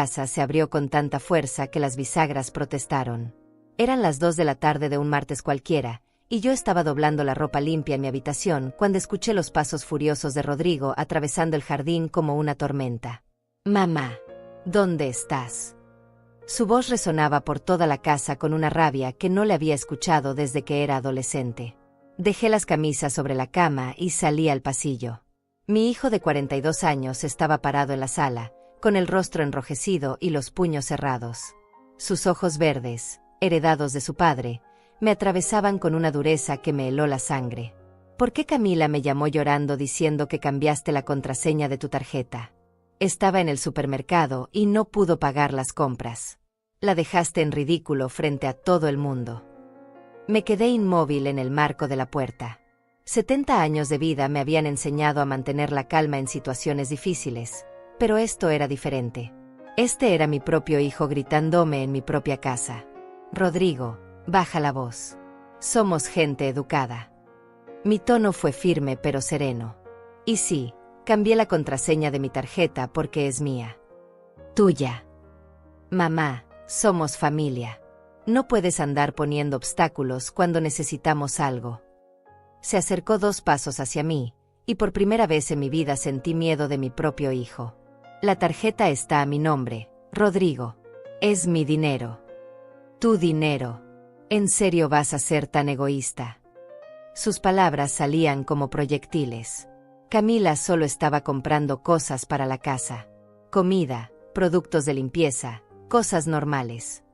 casa se abrió con tanta fuerza que las bisagras protestaron. Eran las 2 de la tarde de un martes cualquiera, y yo estaba doblando la ropa limpia en mi habitación cuando escuché los pasos furiosos de Rodrigo atravesando el jardín como una tormenta. «Mamá, ¿dónde estás?». Su voz resonaba por toda la casa con una rabia que no le había escuchado desde que era adolescente. Dejé las camisas sobre la cama y salí al pasillo. Mi hijo de 42 años estaba parado en la sala, con el rostro enrojecido y los puños cerrados. Sus ojos verdes, heredados de su padre, me atravesaban con una dureza que me heló la sangre. «¿Por qué Camila me llamó llorando diciendo que cambiaste la contraseña de tu tarjeta? Estaba en el supermercado y no pudo pagar las compras. La dejaste en ridículo frente a todo el mundo». Me quedé inmóvil en el marco de la puerta. 70 años de vida me habían enseñado a mantener la calma en situaciones difíciles, pero esto era diferente. Este era mi propio hijo gritándome en mi propia casa. «Rodrigo, baja la voz. Somos gente educada». Mi tono fue firme pero sereno. «Y sí, cambié la contraseña de mi tarjeta porque es mía. Tuya. Mamá, somos familia. No puedes andar poniendo obstáculos cuando necesitamos algo». Se acercó 2 pasos hacia mí, y por primera vez en mi vida sentí miedo de mi propio hijo. «La tarjeta está a mi nombre, Rodrigo. Es mi dinero». «¿Tu dinero? ¿En serio vas a ser tan egoísta?». Sus palabras salían como proyectiles. Camila solo estaba comprando cosas para la casa. Comida, productos de limpieza, cosas normales.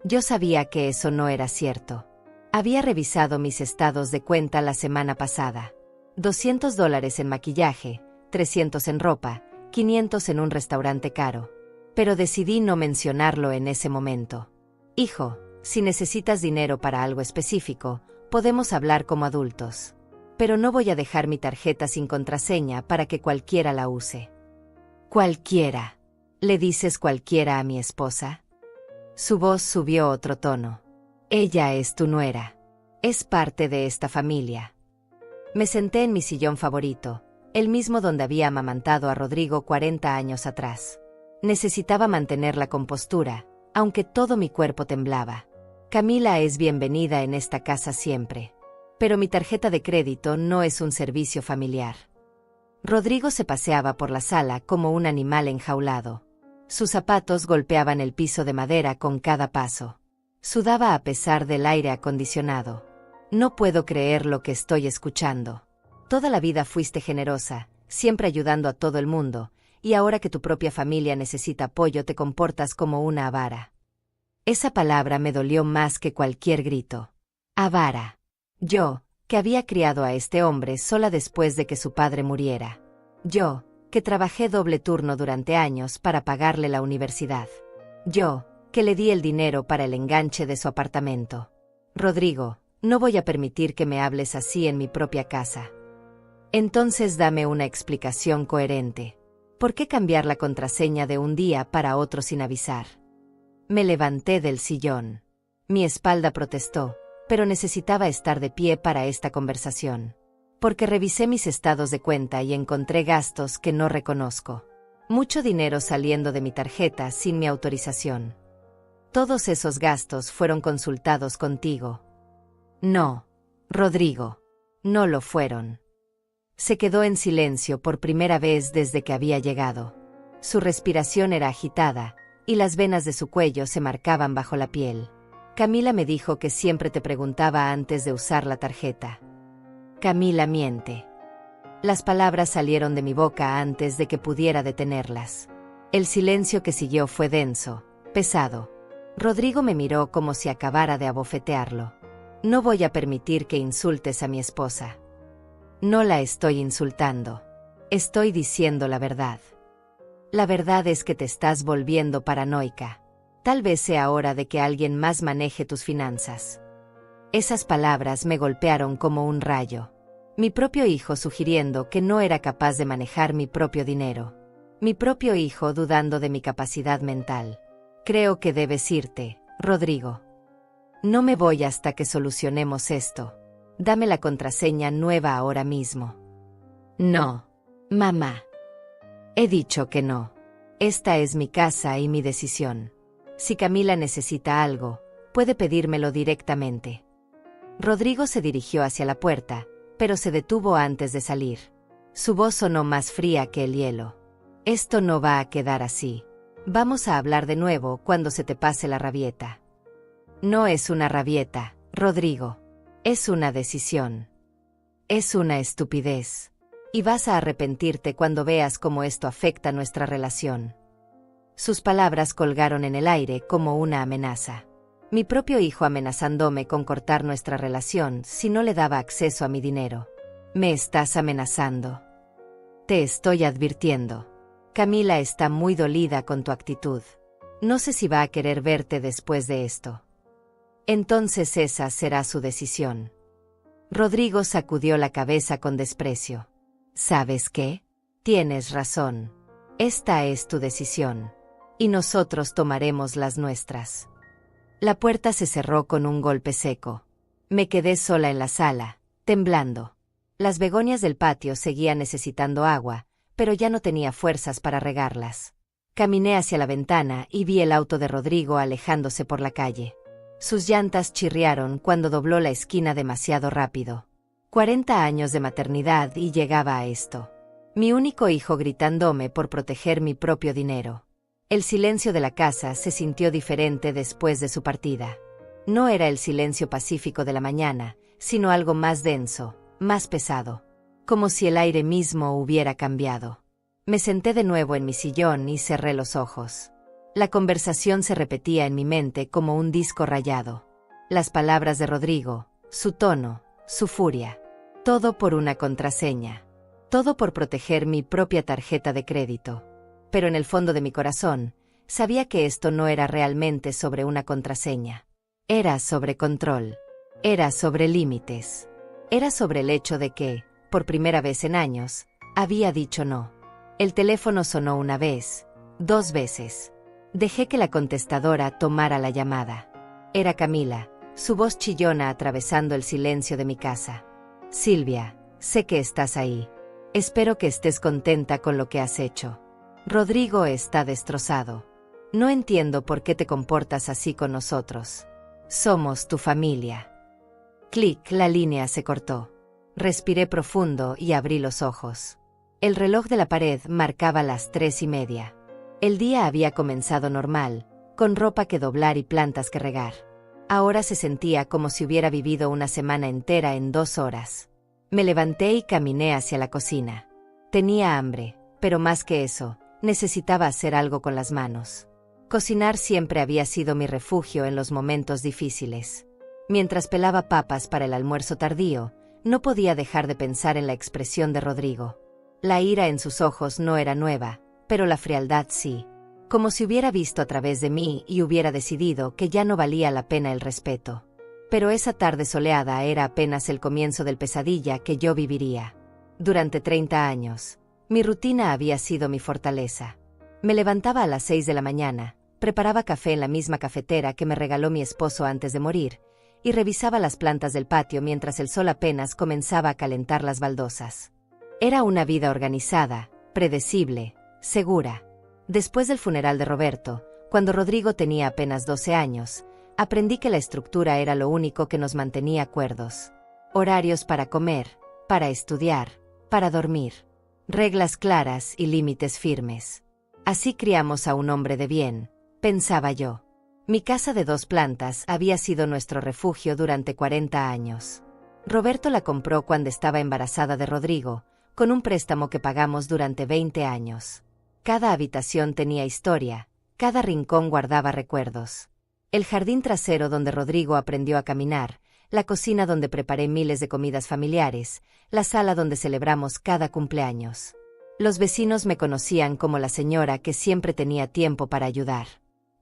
Yo sabía que eso no era cierto. Había revisado mis estados de cuenta la semana pasada. $200 en maquillaje, 300 en ropa, 500 en un restaurante caro. Pero decidí no mencionarlo en ese momento. «Hijo, si necesitas dinero para algo específico, podemos hablar como adultos. Pero no voy a dejar mi tarjeta sin contraseña para que cualquiera la use». «¿Cualquiera? ¿Le dices cualquiera a mi esposa?». Su voz subió otro tono. «Ella es tu nuera. Es parte de esta familia». Me senté en mi sillón favorito, el mismo donde había amamantado a Rodrigo 40 años atrás. Necesitaba mantener la compostura, aunque todo mi cuerpo temblaba. «Camila es bienvenida en esta casa siempre. Pero mi tarjeta de crédito no es un servicio familiar». Rodrigo se paseaba por la sala como un animal enjaulado. Sus zapatos golpeaban el piso de madera con cada paso. Sudaba a pesar del aire acondicionado. «No puedo creer lo que estoy escuchando. Toda la vida fuiste generosa, siempre ayudando a todo el mundo, y ahora que tu propia familia necesita apoyo te comportas como una avara». Esa palabra me dolió más que cualquier grito. Avara. Yo, que había criado a este hombre sola después de que su padre muriera. Yo, que trabajé doble turno durante años para pagarle la universidad. Yo, que le di el dinero para el enganche de su apartamento. «Rodrigo, no voy a permitir que me hables así en mi propia casa». «Entonces dame una explicación coherente. ¿Por qué cambiar la contraseña de un día para otro sin avisar?». Me levanté del sillón. Mi espalda protestó, pero necesitaba estar de pie para esta conversación. Porque revisé mis estados de cuenta y encontré gastos que no reconozco. Mucho dinero saliendo de mi tarjeta sin mi autorización. Todos esos gastos fueron consultados contigo. «No, Rodrigo, no lo fueron». Se quedó en silencio por primera vez desde que había llegado. Su respiración era agitada, y las venas de su cuello se marcaban bajo la piel. «Camila me dijo que siempre te preguntaba antes de usar la tarjeta». «Camila miente». Las palabras salieron de mi boca antes de que pudiera detenerlas. El silencio que siguió fue denso, pesado. Rodrigo me miró como si acabara de abofetearlo. «No voy a permitir que insultes a mi esposa». «No la estoy insultando. Estoy diciendo la verdad. La verdad es que te estás volviendo paranoica. Tal vez sea hora de que alguien más maneje tus finanzas». Esas palabras me golpearon como un rayo. Mi propio hijo sugiriendo que no era capaz de manejar mi propio dinero. Mi propio hijo dudando de mi capacidad mental. «Creo que debes irte, Rodrigo. No me voy hasta que solucionemos esto. Dame la contraseña nueva ahora mismo». «No, mamá. He dicho que no. Esta es mi casa y mi decisión. Si Camila necesita algo, puede pedírmelo directamente. Rodrigo se dirigió hacia la puerta, pero se detuvo antes de salir. Su voz sonó más fría que el hielo. Esto no va a quedar así. Vamos a hablar de nuevo cuando se te pase la rabieta. No es una rabieta, Rodrigo. Es una decisión. Es una estupidez. Y vas a arrepentirte cuando veas cómo esto afecta nuestra relación. Sus palabras colgaron en el aire como una amenaza. Mi propio hijo amenazándome con cortar nuestra relación si no le daba acceso a mi dinero. Me estás amenazando. Te estoy advirtiendo. Camila está muy dolida con tu actitud. No sé si va a querer verte después de esto. Entonces esa será su decisión. Rodrigo sacudió la cabeza con desprecio. ¿Sabes qué? Tienes razón. Esta es tu decisión. Y nosotros tomaremos las nuestras. La puerta se cerró con un golpe seco. Me quedé sola en la sala, temblando. Las begonias del patio seguían necesitando agua, pero ya no tenía fuerzas para regarlas. Caminé hacia la ventana y vi el auto de Rodrigo alejándose por la calle. Sus llantas chirriaron cuando dobló la esquina demasiado rápido. 40 años de maternidad y llegaba a esto. Mi único hijo gritándome por proteger mi propio dinero. El silencio de la casa se sintió diferente después de su partida. No era el silencio pacífico de la mañana, sino algo más denso, más pesado. Como si el aire mismo hubiera cambiado. Me senté de nuevo en mi sillón y cerré los ojos. La conversación se repetía en mi mente como un disco rayado. Las palabras de Rodrigo, su tono, su furia. Todo por una contraseña. Todo por proteger mi propia tarjeta de crédito. Pero en el fondo de mi corazón, sabía que esto no era realmente sobre una contraseña. Era sobre control. Era sobre límites. Era sobre el hecho de que, por primera vez en años, había dicho no. El teléfono sonó una vez, 2 veces. Dejé que la contestadora tomara la llamada. Era Camila, su voz chillona atravesando el silencio de mi casa. Silvia, sé que estás ahí. Espero que estés contenta con lo que has hecho. Rodrigo está destrozado. No entiendo por qué te comportas así con nosotros. Somos tu familia. Clic, la línea se cortó. Respiré profundo y abrí los ojos. El reloj de la pared marcaba las 3:30. El día había comenzado normal, con ropa que doblar y plantas que regar. Ahora se sentía como si hubiera vivido una semana entera en 2 horas. Me levanté y caminé hacia la cocina. Tenía hambre, pero más que eso, necesitaba hacer algo con las manos. Cocinar siempre había sido mi refugio en los momentos difíciles. Mientras pelaba papas para el almuerzo tardío, no podía dejar de pensar en la expresión de Rodrigo. La ira en sus ojos no era nueva, pero la frialdad sí. Como si hubiera visto a través de mí y hubiera decidido que ya no valía la pena el respeto. Pero esa tarde soleada era apenas el comienzo del pesadilla que yo viviría. Durante 30 años. Mi rutina había sido mi fortaleza. Me levantaba a las 6 de la mañana, preparaba café en la misma cafetera que me regaló mi esposo antes de morir, y revisaba las plantas del patio mientras el sol apenas comenzaba a calentar las baldosas. Era una vida organizada, predecible, segura. Después del funeral de Roberto, cuando Rodrigo tenía apenas 12 años, aprendí que la estructura era lo único que nos mantenía cuerdos. Horarios para comer, para estudiar, para dormir. Reglas claras y límites firmes. Así criamos a un hombre de bien, pensaba yo. Mi casa de 2 plantas había sido nuestro refugio durante 40 años. Roberto la compró cuando estaba embarazada de Rodrigo, con un préstamo que pagamos durante 20 años. Cada habitación tenía historia, cada rincón guardaba recuerdos. El jardín trasero donde Rodrigo aprendió a caminar, la cocina donde preparé miles de comidas familiares, la sala donde celebramos cada cumpleaños. Los vecinos me conocían como la señora que siempre tenía tiempo para ayudar.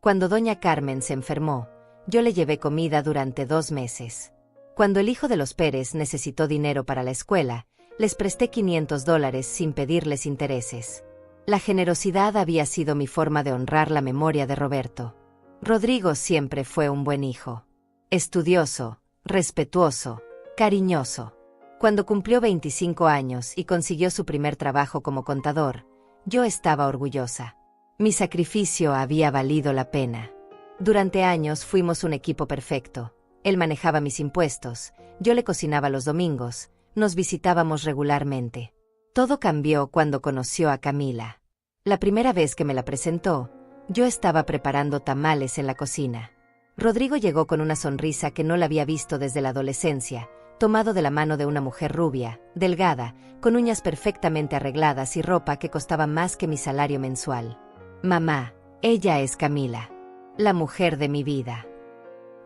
Cuando doña Carmen se enfermó, yo le llevé comida durante 2 meses. Cuando el hijo de los Pérez necesitó dinero para la escuela, les presté $500 sin pedirles intereses. La generosidad había sido mi forma de honrar la memoria de Roberto. Rodrigo siempre fue un buen hijo. Estudioso, respetuoso, cariñoso. Cuando cumplió 25 años y consiguió su primer trabajo como contador, yo estaba orgullosa. Mi sacrificio había valido la pena. Durante años fuimos un equipo perfecto. Él manejaba mis impuestos, yo le cocinaba los domingos, nos visitábamos regularmente. Todo cambió cuando conoció a Camila. La primera vez que me la presentó, yo estaba preparando tamales en la cocina. Rodrigo llegó con una sonrisa que no la había visto desde la adolescencia, tomado de la mano de una mujer rubia, delgada, con uñas perfectamente arregladas y ropa que costaba más que mi salario mensual. Mamá, ella es Camila, la mujer de mi vida.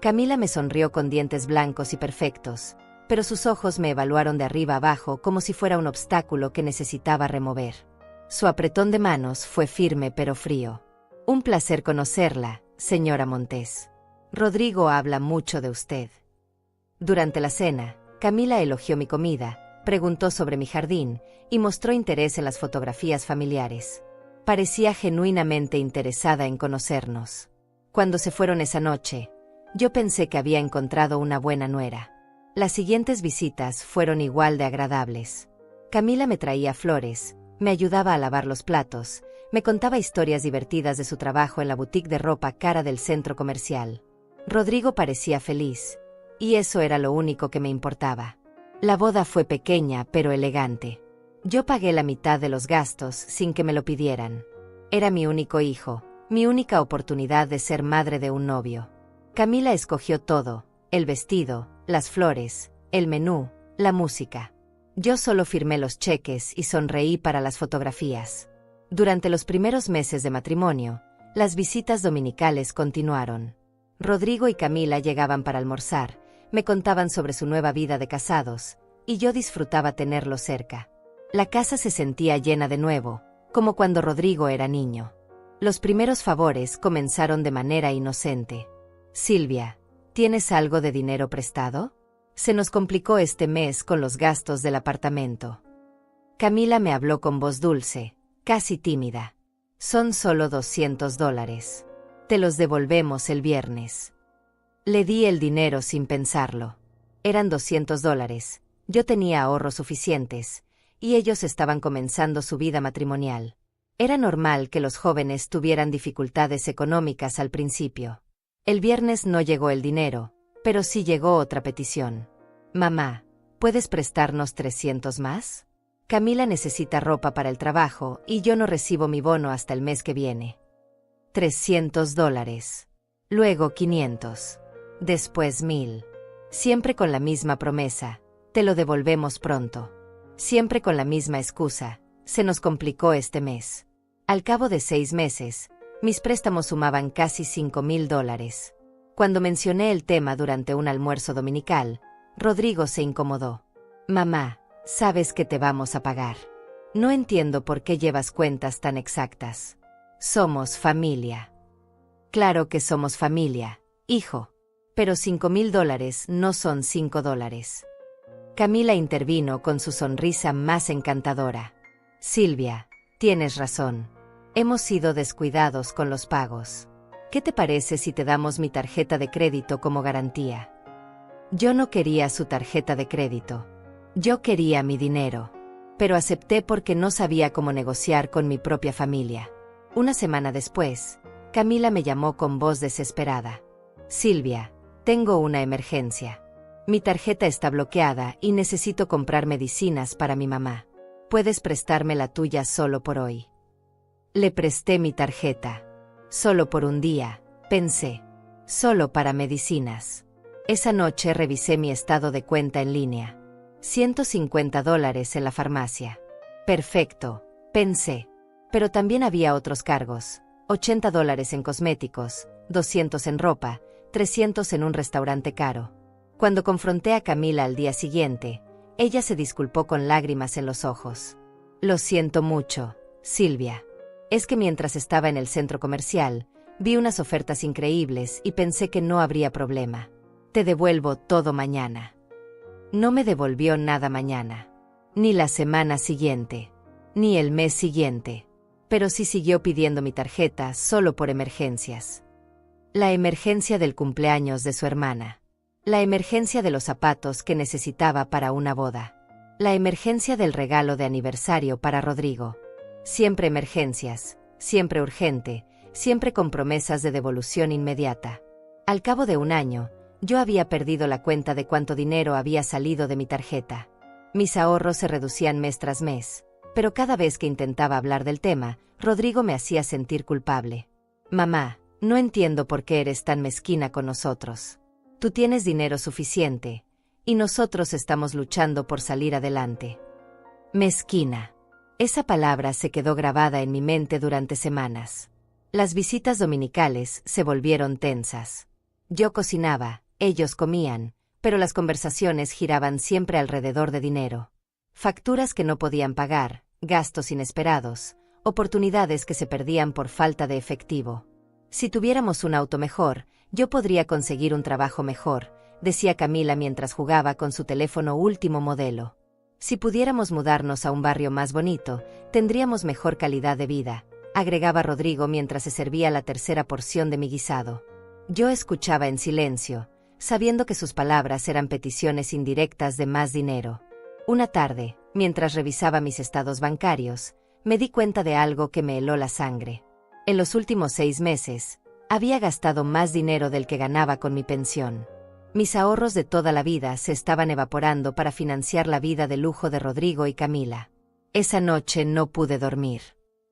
Camila me sonrió con dientes blancos y perfectos, pero sus ojos me evaluaron de arriba abajo como si fuera un obstáculo que necesitaba remover. Su apretón de manos fue firme pero frío. Un placer conocerla, señora Montes. Rodrigo habla mucho de usted. Durante la cena, Camila elogió mi comida, preguntó sobre mi jardín y mostró interés en las fotografías familiares. Parecía genuinamente interesada en conocernos. Cuando se fueron esa noche, yo pensé que había encontrado una buena nuera. Las siguientes visitas fueron igual de agradables. Camila me traía flores, me ayudaba a lavar los platos, me contaba historias divertidas de su trabajo en la boutique de ropa cara del centro comercial. Rodrigo parecía feliz, y eso era lo único que me importaba. La boda fue pequeña pero elegante. Yo pagué la mitad de los gastos sin que me lo pidieran. Era mi único hijo, mi única oportunidad de ser madre de un novio. Camila escogió todo, el vestido, las flores, el menú, la música. Yo solo firmé los cheques y sonreí para las fotografías. Durante los primeros meses de matrimonio, las visitas dominicales continuaron. Rodrigo y Camila llegaban para almorzar, me contaban sobre su nueva vida de casados, y yo disfrutaba tenerlos cerca. La casa se sentía llena de nuevo, como cuando Rodrigo era niño. Los primeros favores comenzaron de manera inocente. Silvia, ¿tienes algo de dinero prestado? Se nos complicó este mes con los gastos del apartamento. Camila me habló con voz dulce, casi tímida. Son solo $200. Te los devolvemos el viernes. Le di el dinero sin pensarlo. Eran $200. Yo tenía ahorros suficientes, y ellos estaban comenzando su vida matrimonial. Era normal que los jóvenes tuvieran dificultades económicas al principio. El viernes no llegó el dinero, pero sí llegó otra petición. Mamá, ¿puedes prestarnos 300 más? Camila necesita ropa para el trabajo y yo no recibo mi bono hasta el mes que viene. $300. Luego 500. Después 1000. Siempre con la misma promesa, te lo devolvemos pronto. Siempre con la misma excusa, se nos complicó este mes. Al cabo de 6 meses, mis préstamos sumaban casi $5000. Cuando mencioné el tema durante un almuerzo dominical, Rodrigo se incomodó. Mamá, sabes que te vamos a pagar. No entiendo por qué llevas cuentas tan exactas. Somos familia. Claro que somos familia, hijo. Pero $5000 no son $5. Camila intervino con su sonrisa más encantadora. Silvia, tienes razón. Hemos sido descuidados con los pagos. ¿Qué te parece si te damos mi tarjeta de crédito como garantía? Yo no quería su tarjeta de crédito. Yo quería mi dinero. Pero acepté porque no sabía cómo negociar con mi propia familia. Una semana después, Camila me llamó con voz desesperada. Silvia, tengo una emergencia. Mi tarjeta está bloqueada y necesito comprar medicinas para mi mamá. ¿Puedes prestarme la tuya solo por hoy? Le presté mi tarjeta. Solo por un día, pensé. Solo para medicinas. Esa noche revisé mi estado de cuenta en línea. $150 en la farmacia. Perfecto, pensé. Pero también había otros cargos. $80 en cosméticos, 200 en ropa, 300 en un restaurante caro. Cuando confronté a Camila al día siguiente, ella se disculpó con lágrimas en los ojos. Lo siento mucho, Silvia. Es que mientras estaba en el centro comercial, vi unas ofertas increíbles y pensé que no habría problema. Te devuelvo todo mañana. No me devolvió nada mañana. Ni la semana siguiente. Ni el mes siguiente. Pero sí siguió pidiendo mi tarjeta solo por emergencias. La emergencia del cumpleaños de su hermana. La emergencia de los zapatos que necesitaba para una boda. La emergencia del regalo de aniversario para Rodrigo. Siempre emergencias, siempre urgente, siempre con promesas de devolución inmediata. Al cabo de un año, yo había perdido la cuenta de cuánto dinero había salido de mi tarjeta. Mis ahorros se reducían mes tras mes, pero cada vez que intentaba hablar del tema, Rodrigo me hacía sentir culpable. Mamá, no entiendo por qué eres tan mezquina con nosotros. Tú tienes dinero suficiente, y nosotros estamos luchando por salir adelante. Mezquina. Esa palabra se quedó grabada en mi mente durante semanas. Las visitas dominicales se volvieron tensas. Yo cocinaba, ellos comían, pero las conversaciones giraban siempre alrededor de dinero. Facturas que no podían pagar, gastos inesperados, oportunidades que se perdían por falta de efectivo. Si tuviéramos un auto mejor, yo podría conseguir un trabajo mejor, decía Camila mientras jugaba con su teléfono último modelo. Si pudiéramos mudarnos a un barrio más bonito, tendríamos mejor calidad de vida, agregaba Rodrigo mientras se servía la tercera porción de mi guisado. Yo escuchaba en silencio, sabiendo que sus palabras eran peticiones indirectas de más dinero. Una tarde, mientras revisaba mis estados bancarios, me di cuenta de algo que me heló la sangre. En los últimos 6 meses, había gastado más dinero del que ganaba con mi pensión. Mis ahorros de toda la vida se estaban evaporando para financiar la vida de lujo de Rodrigo y Camila. Esa noche no pude dormir.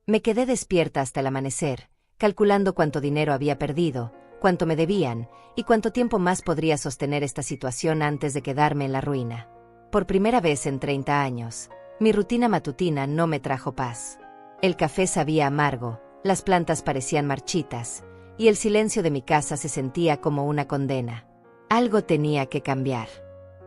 Me quedé despierta hasta el amanecer, calculando cuánto dinero había perdido, cuánto me debían, y cuánto tiempo más podría sostener esta situación antes de quedarme en la ruina. Por primera vez en 30 años, mi rutina matutina no me trajo paz. El café sabía amargo, las plantas parecían marchitas, y el silencio de mi casa se sentía como una condena. Algo tenía que cambiar.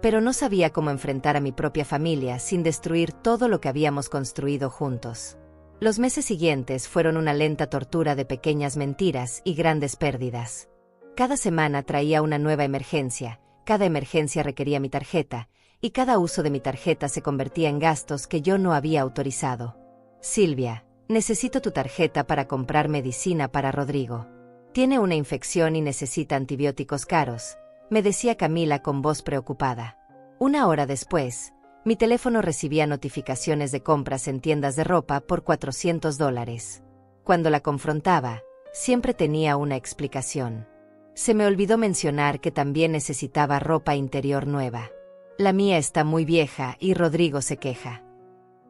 Pero no sabía cómo enfrentar a mi propia familia sin destruir todo lo que habíamos construido juntos. Los meses siguientes fueron una lenta tortura de pequeñas mentiras y grandes pérdidas. Cada semana traía una nueva emergencia, cada emergencia requería mi tarjeta, y cada uso de mi tarjeta se convertía en gastos que yo no había autorizado. Silvia, necesito tu tarjeta para comprar medicina para Rodrigo. Tiene una infección y necesita antibióticos caros, me decía Camila con voz preocupada. Una hora después, mi teléfono recibía notificaciones de compras en tiendas de ropa por $400. Cuando la confrontaba, siempre tenía una explicación. Se me olvidó mencionar que también necesitaba ropa interior nueva. La mía está muy vieja y Rodrigo se queja.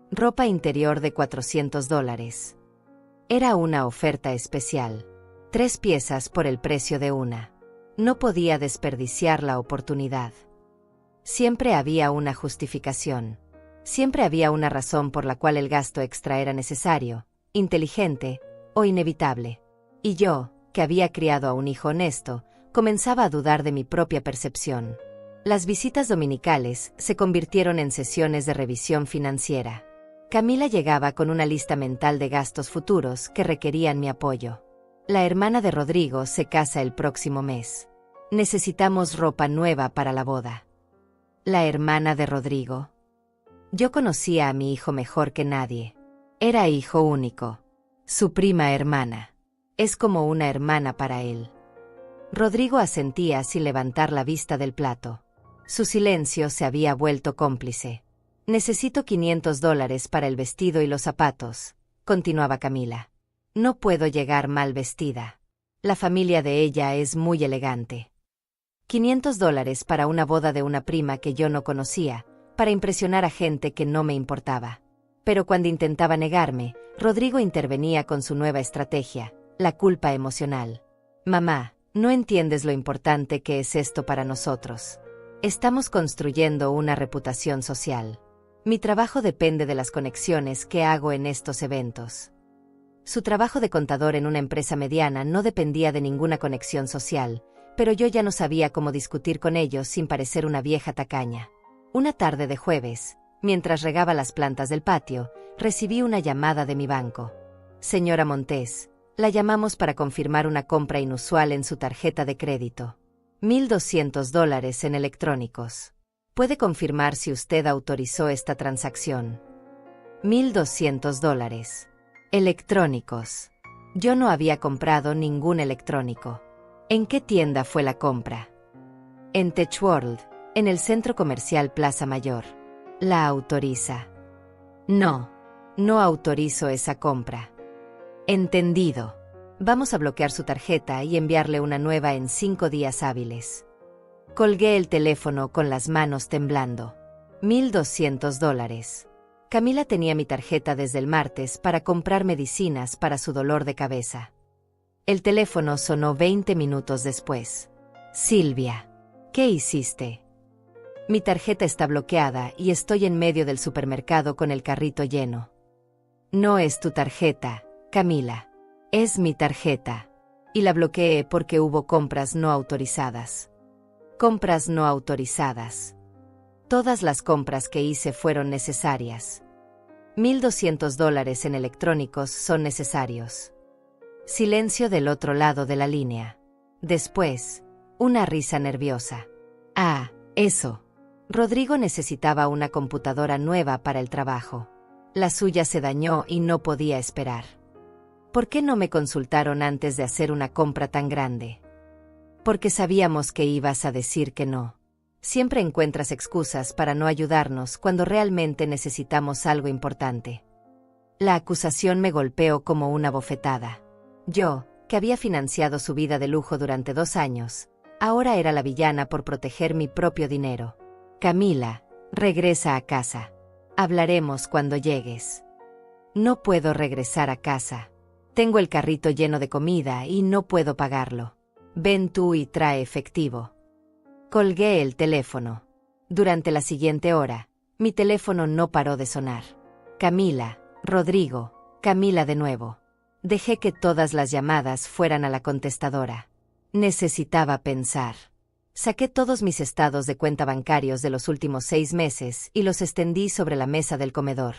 Ropa interior de $400. Era una oferta especial. 3 piezas por el precio de una. No podía desperdiciar la oportunidad. Siempre había una justificación. Siempre había una razón por la cual el gasto extra era necesario, inteligente o inevitable. Y yo, que había criado a un hijo honesto, comenzaba a dudar de mi propia percepción. Las visitas dominicales se convirtieron en sesiones de revisión financiera. Camila llegaba con una lista mental de gastos futuros que requerían mi apoyo. La hermana de Rodrigo se casa el próximo mes. Necesitamos ropa nueva para la boda. La hermana de Rodrigo. Yo conocía a mi hijo mejor que nadie. Era hijo único. Su prima hermana. Es como una hermana para él. Rodrigo asentía sin levantar la vista del plato. Su silencio se había vuelto cómplice. Necesito $500 para el vestido y los zapatos, continuaba Camila. No puedo llegar mal vestida. La familia de ella es muy elegante. $500 para una boda de una prima que yo no conocía, para impresionar a gente que no me importaba. Pero cuando intentaba negarme, Rodrigo intervenía con su nueva estrategia, la culpa emocional. Mamá, no entiendes lo importante que es esto para nosotros. Estamos construyendo una reputación social. Mi trabajo depende de las conexiones que hago en estos eventos. Su trabajo de contador en una empresa mediana no dependía de ninguna conexión social, pero yo ya no sabía cómo discutir con ellos sin parecer una vieja tacaña. Una tarde de jueves, mientras regaba las plantas del patio, recibí una llamada de mi banco. Señora Montes, la llamamos para confirmar una compra inusual en su tarjeta de crédito. $1,200 en electrónicos. ¿Puede confirmar si usted autorizó esta transacción? $1,200. Electrónicos. Yo no había comprado ningún electrónico. ¿En qué tienda fue la compra? En Techworld, en el centro comercial Plaza Mayor. ¿La autoriza? No, no autorizo esa compra. Entendido. Vamos a bloquear su tarjeta y enviarle una nueva en 5 días hábiles. Colgué el teléfono con las manos temblando. $1,200. Camila tenía mi tarjeta desde el martes para comprar medicinas para su dolor de cabeza. El teléfono sonó 20 minutos después. Silvia, ¿qué hiciste? Mi tarjeta está bloqueada y estoy en medio del supermercado con el carrito lleno. No es tu tarjeta, Camila. Es mi tarjeta. Y la bloqueé porque hubo compras no autorizadas. Compras no autorizadas. Todas las compras que hice fueron necesarias. $1,200 en electrónicos son necesarios. Silencio del otro lado de la línea. Después, una risa nerviosa. Ah, eso. Rodrigo necesitaba una computadora nueva para el trabajo. La suya se dañó y no podía esperar. ¿Por qué no me consultaron antes de hacer una compra tan grande? Porque sabíamos que ibas a decir que no. Siempre encuentras excusas para no ayudarnos cuando realmente necesitamos algo importante. La acusación me golpeó como una bofetada. Yo, que había financiado su vida de lujo durante 2 años, ahora era la villana por proteger mi propio dinero. Camila, regresa a casa. Hablaremos cuando llegues. No puedo regresar a casa. Tengo el carrito lleno de comida y no puedo pagarlo. Ven tú y trae efectivo. Colgué el teléfono. Durante la siguiente hora, mi teléfono no paró de sonar. Camila, Rodrigo, Camila de nuevo. Dejé que todas las llamadas fueran a la contestadora. Necesitaba pensar. Saqué todos mis estados de cuenta bancarios de los últimos 6 meses y los extendí sobre la mesa del comedor.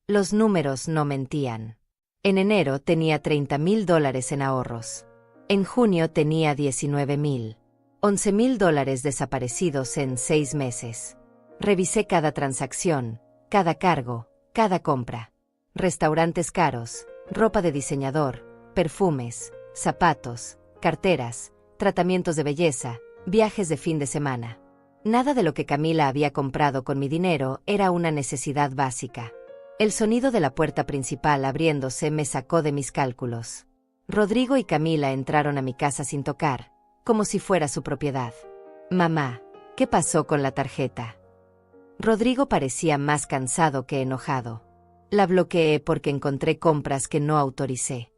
Los números no mentían. En enero tenía $30,000 en ahorros. En junio tenía $19,000. $11,000 desaparecidos en 6 meses. Revisé cada transacción, cada cargo, cada compra. Restaurantes caros, ropa de diseñador, perfumes, zapatos, carteras, tratamientos de belleza, viajes de fin de semana. Nada de lo que Camila había comprado con mi dinero era una necesidad básica. El sonido de la puerta principal abriéndose me sacó de mis cálculos. Rodrigo y Camila entraron a mi casa sin tocar, como si fuera su propiedad. Mamá, ¿qué pasó con la tarjeta? Rodrigo parecía más cansado que enojado. La bloqueé porque encontré compras que no autoricé.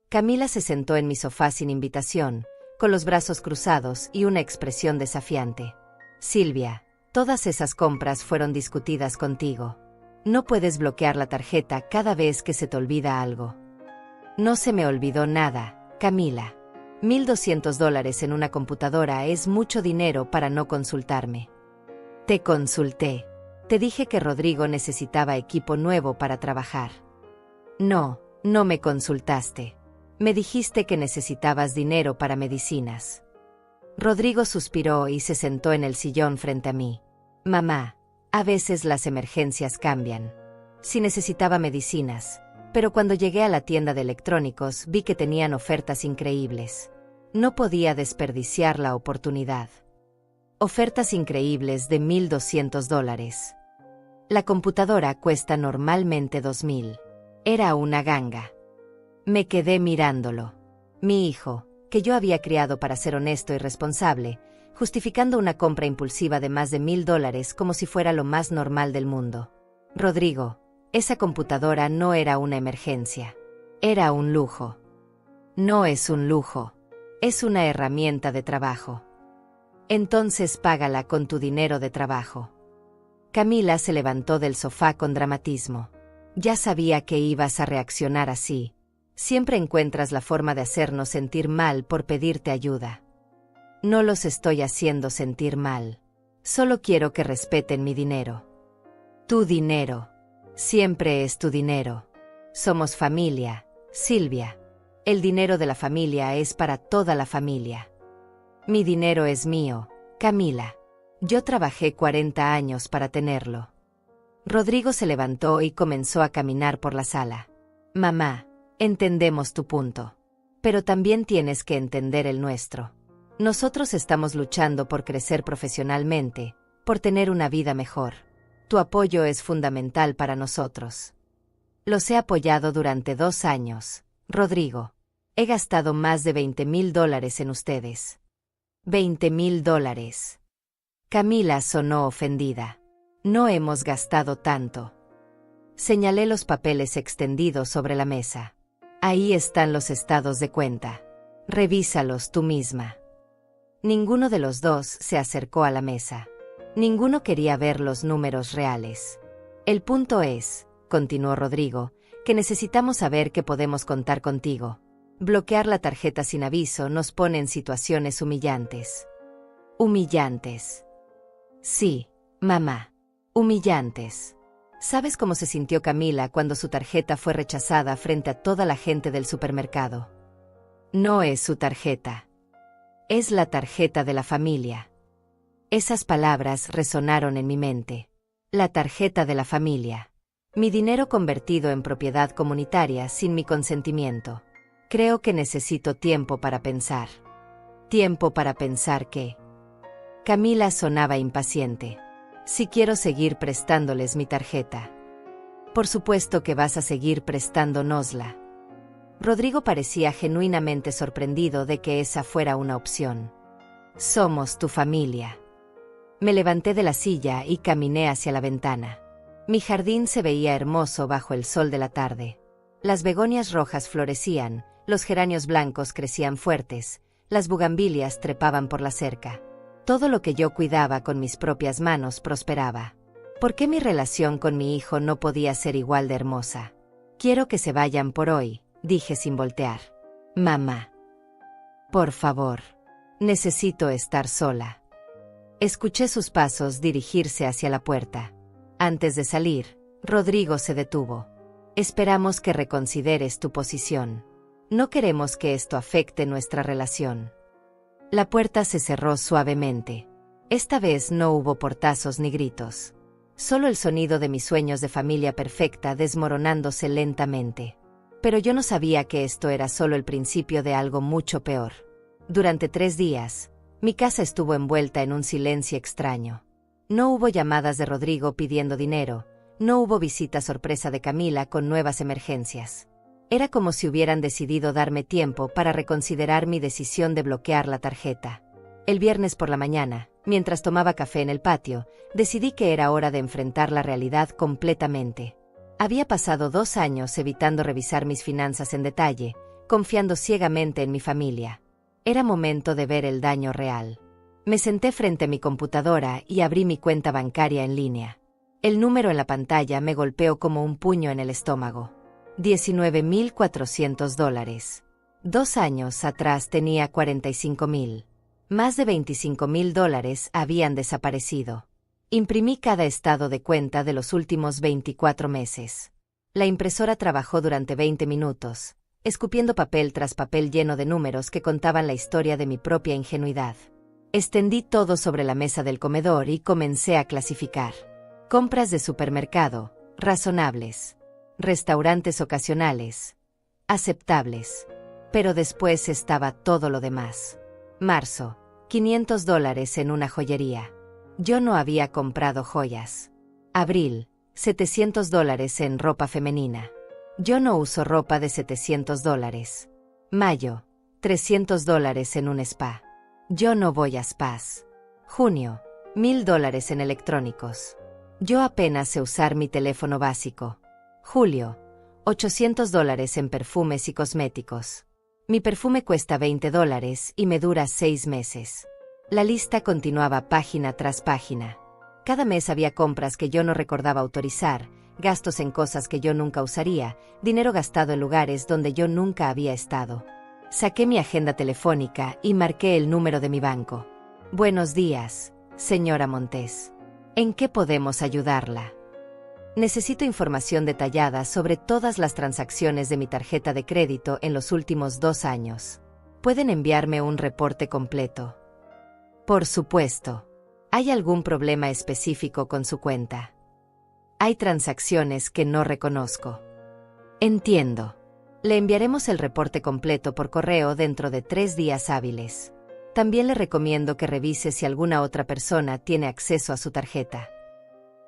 Camila se sentó en mi sofá sin invitación, con los brazos cruzados y una expresión desafiante. Silvia, todas esas compras fueron discutidas contigo. No puedes bloquear la tarjeta cada vez que se te olvida algo. No se me olvidó nada, Camila. $1,200 en una computadora es mucho dinero para no consultarme. Te consulté. Te dije que Rodrigo necesitaba equipo nuevo para trabajar. No, no me consultaste. Me dijiste que necesitabas dinero para medicinas. Rodrigo suspiró y se sentó en el sillón frente a mí. Mamá, a veces las emergencias cambian. Sí necesitaba medicinas, pero cuando llegué a la tienda de electrónicos vi que tenían ofertas increíbles. No podía desperdiciar la oportunidad. Ofertas increíbles de $1,200. La computadora cuesta normalmente $2,000. Era una ganga. Me quedé mirándolo. Mi hijo, que yo había criado para ser honesto y responsable, justificando una compra impulsiva de más de $1,000 como si fuera lo más normal del mundo. Rodrigo, esa computadora no era una emergencia. Era un lujo. No es un lujo. Es una herramienta de trabajo. Entonces págala con tu dinero de trabajo. Camila se levantó del sofá con dramatismo. Ya sabía que ibas a reaccionar así. Siempre encuentras la forma de hacernos sentir mal por pedirte ayuda. No los estoy haciendo sentir mal. Solo quiero que respeten mi dinero. Tu dinero. Siempre es tu dinero. Somos familia, Silvia. El dinero de la familia es para toda la familia. Mi dinero es mío, Camila. Yo trabajé 40 años para tenerlo. Rodrigo se levantó y comenzó a caminar por la sala. Mamá, entendemos tu punto. Pero también tienes que entender el nuestro. Nosotros estamos luchando por crecer profesionalmente, por tener una vida mejor. Tu apoyo es fundamental para nosotros. Los he apoyado durante 2 años. Rodrigo. He gastado más de $20,000 en ustedes. $20,000. Camila sonó ofendida. No hemos gastado tanto. Señalé los papeles extendidos sobre la mesa. Ahí están los estados de cuenta. Revísalos tú misma. Ninguno de los dos se acercó a la mesa. Ninguno quería ver los números reales. El punto es, continuó Rodrigo, que necesitamos saber que podemos contar contigo. Bloquear la tarjeta sin aviso nos pone en situaciones humillantes. Humillantes. Sí, mamá. Humillantes. ¿Sabes cómo se sintió Camila cuando su tarjeta fue rechazada frente a toda la gente del supermercado? No es su tarjeta. Es la tarjeta de la familia. Esas palabras resonaron en mi mente. La tarjeta de la familia. Mi dinero convertido en propiedad comunitaria sin mi consentimiento. Creo que necesito tiempo para pensar. Tiempo para pensar qué. Camila sonaba impaciente. Si quiero seguir prestándoles mi tarjeta. Por supuesto que vas a seguir prestándonosla. Rodrigo parecía genuinamente sorprendido de que esa fuera una opción. Somos tu familia. Me levanté de la silla y caminé hacia la ventana. Mi jardín se veía hermoso bajo el sol de la tarde. Las begonias rojas florecían, los geranios blancos crecían fuertes, las bugambilias trepaban por la cerca. Todo lo que yo cuidaba con mis propias manos prosperaba. ¿Por qué mi relación con mi hijo no podía ser igual de hermosa? Quiero que se vayan por hoy, dije sin voltear. Mamá. Por favor. Necesito estar sola. Escuché sus pasos dirigirse hacia la puerta. Antes de salir, Rodrigo se detuvo. Esperamos que reconsideres tu posición. No queremos que esto afecte nuestra relación. La puerta se cerró suavemente. Esta vez no hubo portazos ni gritos. Solo el sonido de mis sueños de familia perfecta desmoronándose lentamente. Pero yo no sabía que esto era solo el principio de algo mucho peor. Durante 3 días, mi casa estuvo envuelta en un silencio extraño. No hubo llamadas de Rodrigo pidiendo dinero, no hubo visita sorpresa de Camila con nuevas emergencias. Era como si hubieran decidido darme tiempo para reconsiderar mi decisión de bloquear la tarjeta. El viernes por la mañana, mientras tomaba café en el patio, decidí que era hora de enfrentar la realidad completamente. Había pasado 2 años evitando revisar mis finanzas en detalle, confiando ciegamente en mi familia. Era momento de ver el daño real. Me senté frente a mi computadora y abrí mi cuenta bancaria en línea. El número en la pantalla me golpeó como un puño en el estómago. $19,400. 2 años atrás tenía 45,000. Más de $25,000 habían desaparecido. Imprimí cada estado de cuenta de los últimos 24 meses. La impresora trabajó durante 20 minutos, escupiendo papel tras papel lleno de números que contaban la historia de mi propia ingenuidad. Extendí todo sobre la mesa del comedor y comencé a clasificar. Compras de supermercado, razonables. Restaurantes ocasionales, aceptables. Pero después estaba todo lo demás. Marzo, $500 en una joyería. Yo no había comprado joyas. Abril, $700 en ropa femenina. Yo no uso ropa de $700. Mayo, $300 en un spa. Yo no voy a spas. Junio, $1,000 en electrónicos. Yo apenas sé usar mi teléfono básico. Julio, $800 en perfumes y cosméticos. Mi perfume cuesta $20 y me dura 6 meses. La lista continuaba página tras página. Cada mes había compras que yo no recordaba autorizar, gastos en cosas que yo nunca usaría, dinero gastado en lugares donde yo nunca había estado. Saqué mi agenda telefónica y marqué el número de mi banco. Buenos días, señora Montes. ¿En qué podemos ayudarla? Necesito información detallada sobre todas las transacciones de mi tarjeta de crédito en los últimos 2 años. ¿Pueden enviarme un reporte completo? Por supuesto. ¿Hay algún problema específico con su cuenta? Hay transacciones que no reconozco. Entiendo. Le enviaremos el reporte completo por correo dentro de 3 días hábiles. También le recomiendo que revise si alguna otra persona tiene acceso a su tarjeta.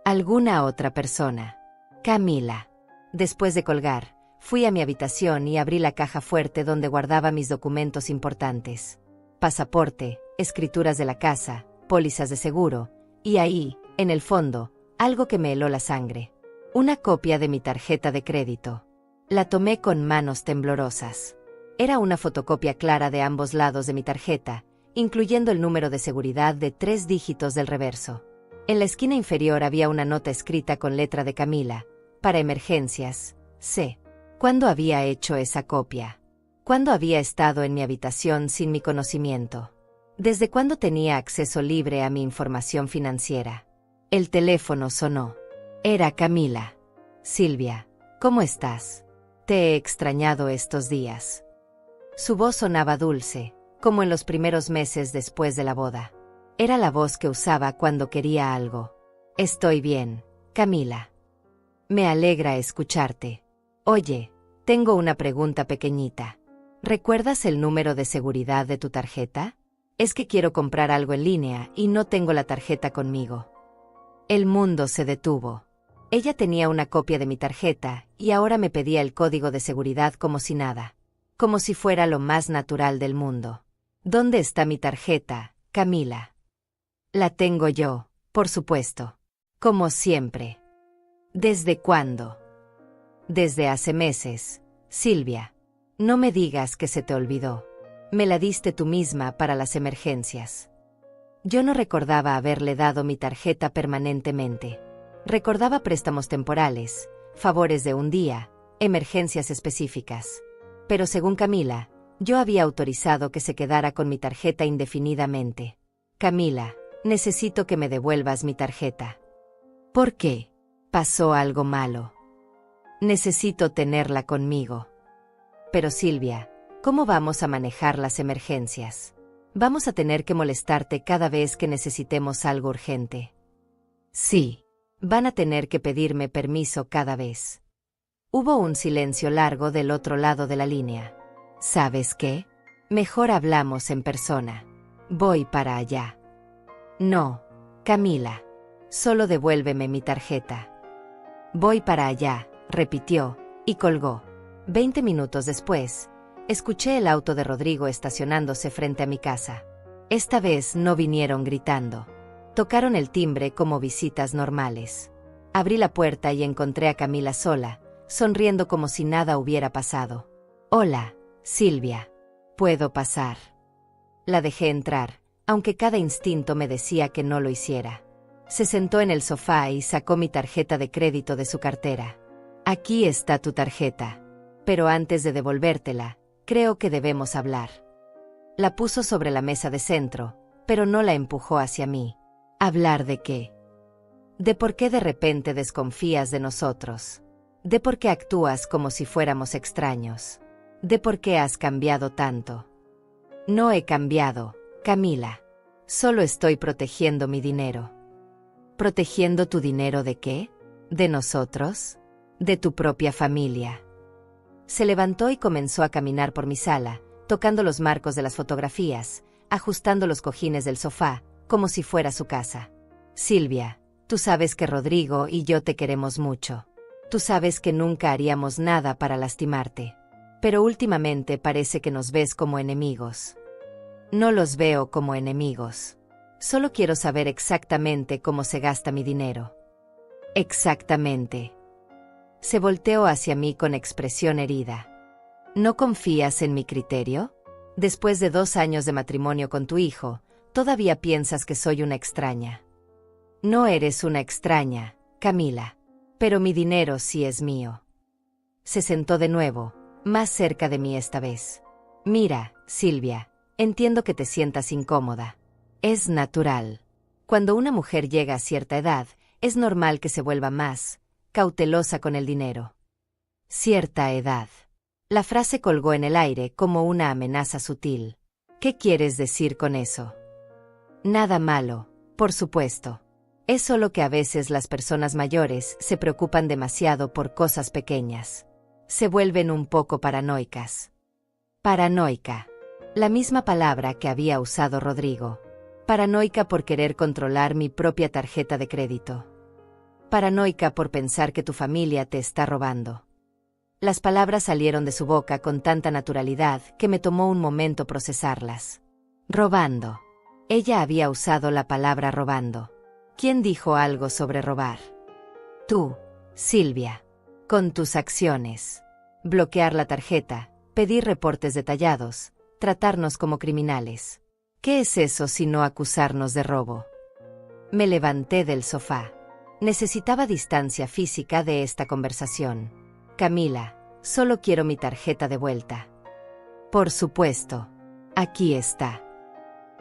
¿Alguna otra persona? Camila. Después de colgar, Fui a mi habitación y abrí la caja fuerte donde guardaba mis documentos importantes. Pasaporte, escrituras de la casa, pólizas de seguro, y ahí, en el fondo, algo que me heló la sangre. Una copia de mi tarjeta de crédito. La tomé con manos temblorosas. Era una fotocopia clara de ambos lados de mi tarjeta, incluyendo el número de seguridad de 3 dígitos del reverso. En la esquina inferior había una nota escrita con letra de Camila, para emergencias, C. ¿Cuándo había hecho esa copia? ¿Cuándo había estado en mi habitación sin mi conocimiento? ¿Desde cuándo tenía acceso libre a mi información financiera? El teléfono sonó. Era Camila. Silvia, ¿cómo estás? Te he extrañado estos días. Su voz sonaba dulce, como en los primeros meses después de la boda. Era la voz que usaba cuando quería algo. Estoy bien, Camila. Me alegra escucharte. Oye, tengo una pregunta pequeñita. ¿Recuerdas el número de seguridad de tu tarjeta? Es que quiero comprar algo en línea y no tengo la tarjeta conmigo. El mundo se detuvo. Ella tenía una copia de mi tarjeta y ahora me pedía el código de seguridad como si nada. Como si fuera lo más natural del mundo. ¿Dónde está mi tarjeta, Camila? La tengo yo, por supuesto. Como siempre. ¿Desde cuándo? Desde hace meses, Silvia. No me digas que se te olvidó. Me la diste tú misma para las emergencias. Yo no recordaba haberle dado mi tarjeta permanentemente. Recordaba préstamos temporales, favores de un día, emergencias específicas. Pero según Camila, yo había autorizado que se quedara con mi tarjeta indefinidamente. Camila, necesito que me devuelvas mi tarjeta. ¿Por qué? Pasó algo malo. Necesito tenerla conmigo. Pero Silvia, ¿cómo vamos a manejar las emergencias? Vamos a tener que molestarte cada vez que necesitemos algo urgente. Sí, van a tener que pedirme permiso cada vez. Hubo un silencio largo del otro lado de la línea. ¿Sabes qué? Mejor hablamos en persona. Voy para allá. No, Camila. Solo devuélveme mi tarjeta. Voy para allá, repitió, y colgó. 20 minutos después, escuché el auto de Rodrigo estacionándose frente a mi casa. Esta vez no vinieron gritando. Tocaron el timbre como visitas normales. Abrí la puerta y encontré a Camila sola, sonriendo como si nada hubiera pasado. Hola, Silvia. ¿Puedo pasar? La dejé entrar, aunque cada instinto me decía que no lo hiciera. Se sentó en el sofá y sacó mi tarjeta de crédito de su cartera. Aquí está tu tarjeta. Pero antes de devolvértela, creo que debemos hablar. La puso sobre la mesa de centro, pero no la empujó hacia mí. ¿Hablar de qué? De por qué de repente desconfías de nosotros. De por qué actúas como si fuéramos extraños. De por qué has cambiado tanto. No he cambiado, Camila. Solo estoy protegiendo mi dinero. ¿Protegiendo tu dinero de qué? ¿De nosotros? ¿De tu propia familia? Se levantó y comenzó a caminar por mi sala, tocando los marcos de las fotografías, ajustando los cojines del sofá, como si fuera su casa. Silvia, tú sabes que Rodrigo y yo te queremos mucho. Tú sabes que nunca haríamos nada para lastimarte. Pero últimamente parece que nos ves como enemigos. No los veo como enemigos. Solo quiero saber exactamente cómo se gasta mi dinero. Exactamente. Se volteó hacia mí con expresión herida. ¿No confías en mi criterio? Después de 2 años de matrimonio con tu hijo, todavía piensas que soy una extraña. No eres una extraña, Camila. Pero mi dinero sí es mío. Se sentó de nuevo, más cerca de mí esta vez. Mira, Silvia, entiendo que te sientas incómoda. Es natural. Cuando una mujer llega a cierta edad, es normal que se vuelva más cautelosa con el dinero. Cierta edad. La frase colgó en el aire como una amenaza sutil. ¿Qué quieres decir con eso? Nada malo, por supuesto. Es solo que a veces las personas mayores se preocupan demasiado por cosas pequeñas. Se vuelven un poco paranoicas. Paranoica. La misma palabra que había usado Rodrigo. Paranoica por querer controlar mi propia tarjeta de crédito. Paranoica por pensar que tu familia te está robando. Las palabras salieron de su boca con tanta naturalidad que me tomó un momento procesarlas. Robando. Ella había usado la palabra robando. ¿Quién dijo algo sobre robar? Tú, Silvia. Con tus acciones. Bloquear la tarjeta, pedir reportes detallados, tratarnos como criminales. ¿Qué es eso sino acusarnos de robo? Me levanté del sofá. Necesitaba distancia física de esta conversación. Camila, solo quiero mi tarjeta de vuelta. Por supuesto. Aquí está.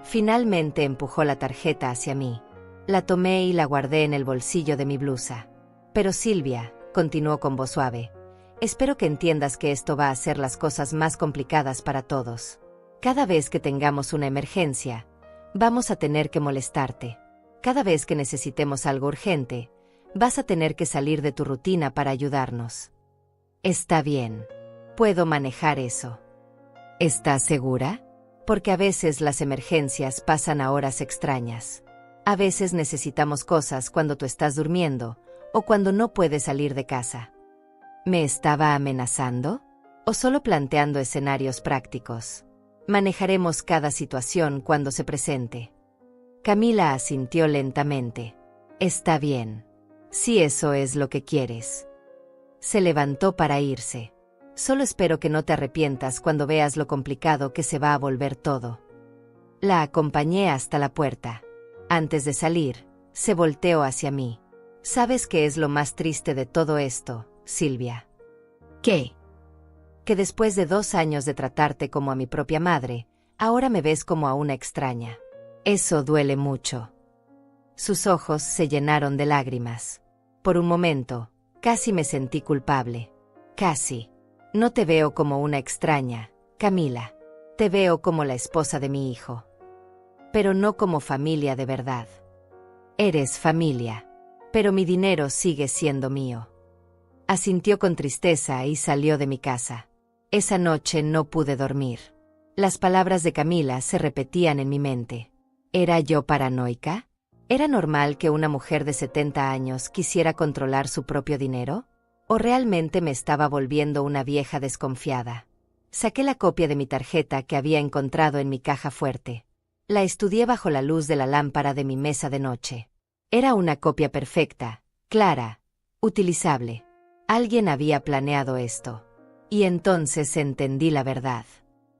Finalmente empujó la tarjeta hacia mí. La tomé y la guardé en el bolsillo de mi blusa. Pero Silvia, continuó con voz suave, espero que entiendas que esto va a hacer las cosas más complicadas para todos. Cada vez que tengamos una emergencia, vamos a tener que molestarte. Cada vez que necesitemos algo urgente, vas a tener que salir de tu rutina para ayudarnos. Está bien. Puedo manejar eso. ¿Estás segura? Porque a veces las emergencias pasan a horas extrañas. A veces necesitamos cosas cuando tú estás durmiendo o cuando no puedes salir de casa. ¿Me estaba amenazando? ¿O solo planteando escenarios prácticos? Manejaremos cada situación cuando se presente. Camila asintió lentamente. Está bien. Si eso es lo que quieres. Se levantó para irse. Solo espero que no te arrepientas cuando veas lo complicado que se va a volver todo. La acompañé hasta la puerta. Antes de salir, se volteó hacia mí. ¿Sabes qué es lo más triste de todo esto, Silvia? ¿Qué? Que después de 2 años de tratarte como a mi propia madre, ahora me ves como a una extraña. Eso duele mucho. Sus ojos se llenaron de lágrimas. Por un momento, casi me sentí culpable. Casi. No te veo como una extraña, Camila. Te veo como la esposa de mi hijo. Pero no como familia de verdad. Eres familia. Pero mi dinero sigue siendo mío. Asintió con tristeza y salió de mi casa. Esa noche no pude dormir. Las palabras de Camila se repetían en mi mente. ¿Era yo paranoica? ¿Era normal que una mujer de 70 años quisiera controlar su propio dinero? ¿O realmente me estaba volviendo una vieja desconfiada? Saqué la copia de mi tarjeta que había encontrado en mi caja fuerte. La estudié bajo la luz de la lámpara de mi mesa de noche. Era una copia perfecta, clara, utilizable. Alguien había planeado esto. Y entonces entendí la verdad.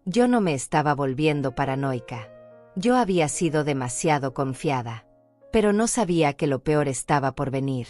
Yo no me estaba volviendo paranoica. Yo había sido demasiado confiada. Pero no sabía que lo peor estaba por venir.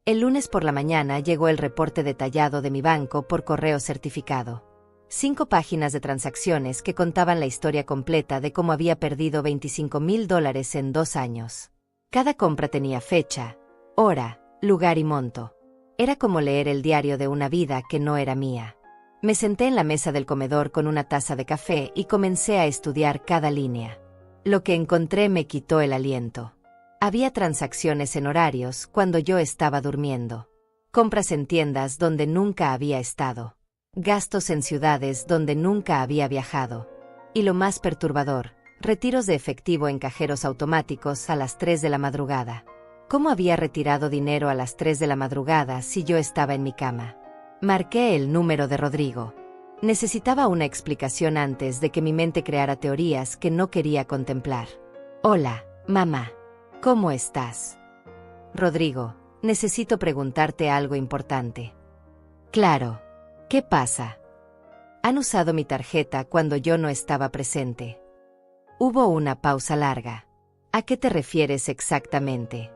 El lunes por la mañana llegó el reporte detallado de mi banco por correo certificado. 5 páginas de transacciones que contaban la historia completa de cómo había perdido $25,000 en 2 años. Cada compra tenía fecha, hora, lugar y monto. Era como leer el diario de una vida que no era mía. Me senté en la mesa del comedor con una taza de café y comencé a estudiar cada línea. Lo que encontré me quitó el aliento. Había transacciones en horarios cuando yo estaba durmiendo. Compras en tiendas donde nunca había estado. Gastos en ciudades donde nunca había viajado. Y lo más perturbador, retiros de efectivo en cajeros automáticos a las 3 de la madrugada. ¿Cómo había retirado dinero a las 3 de la madrugada si yo estaba en mi cama? Marqué el número de Rodrigo. Necesitaba una explicación antes de que mi mente creara teorías que no quería contemplar. Hola, mamá. ¿Cómo estás? Rodrigo, necesito preguntarte algo importante. Claro. ¿Qué pasa? Han usado mi tarjeta cuando yo no estaba presente. Hubo una pausa larga. ¿A qué te refieres exactamente?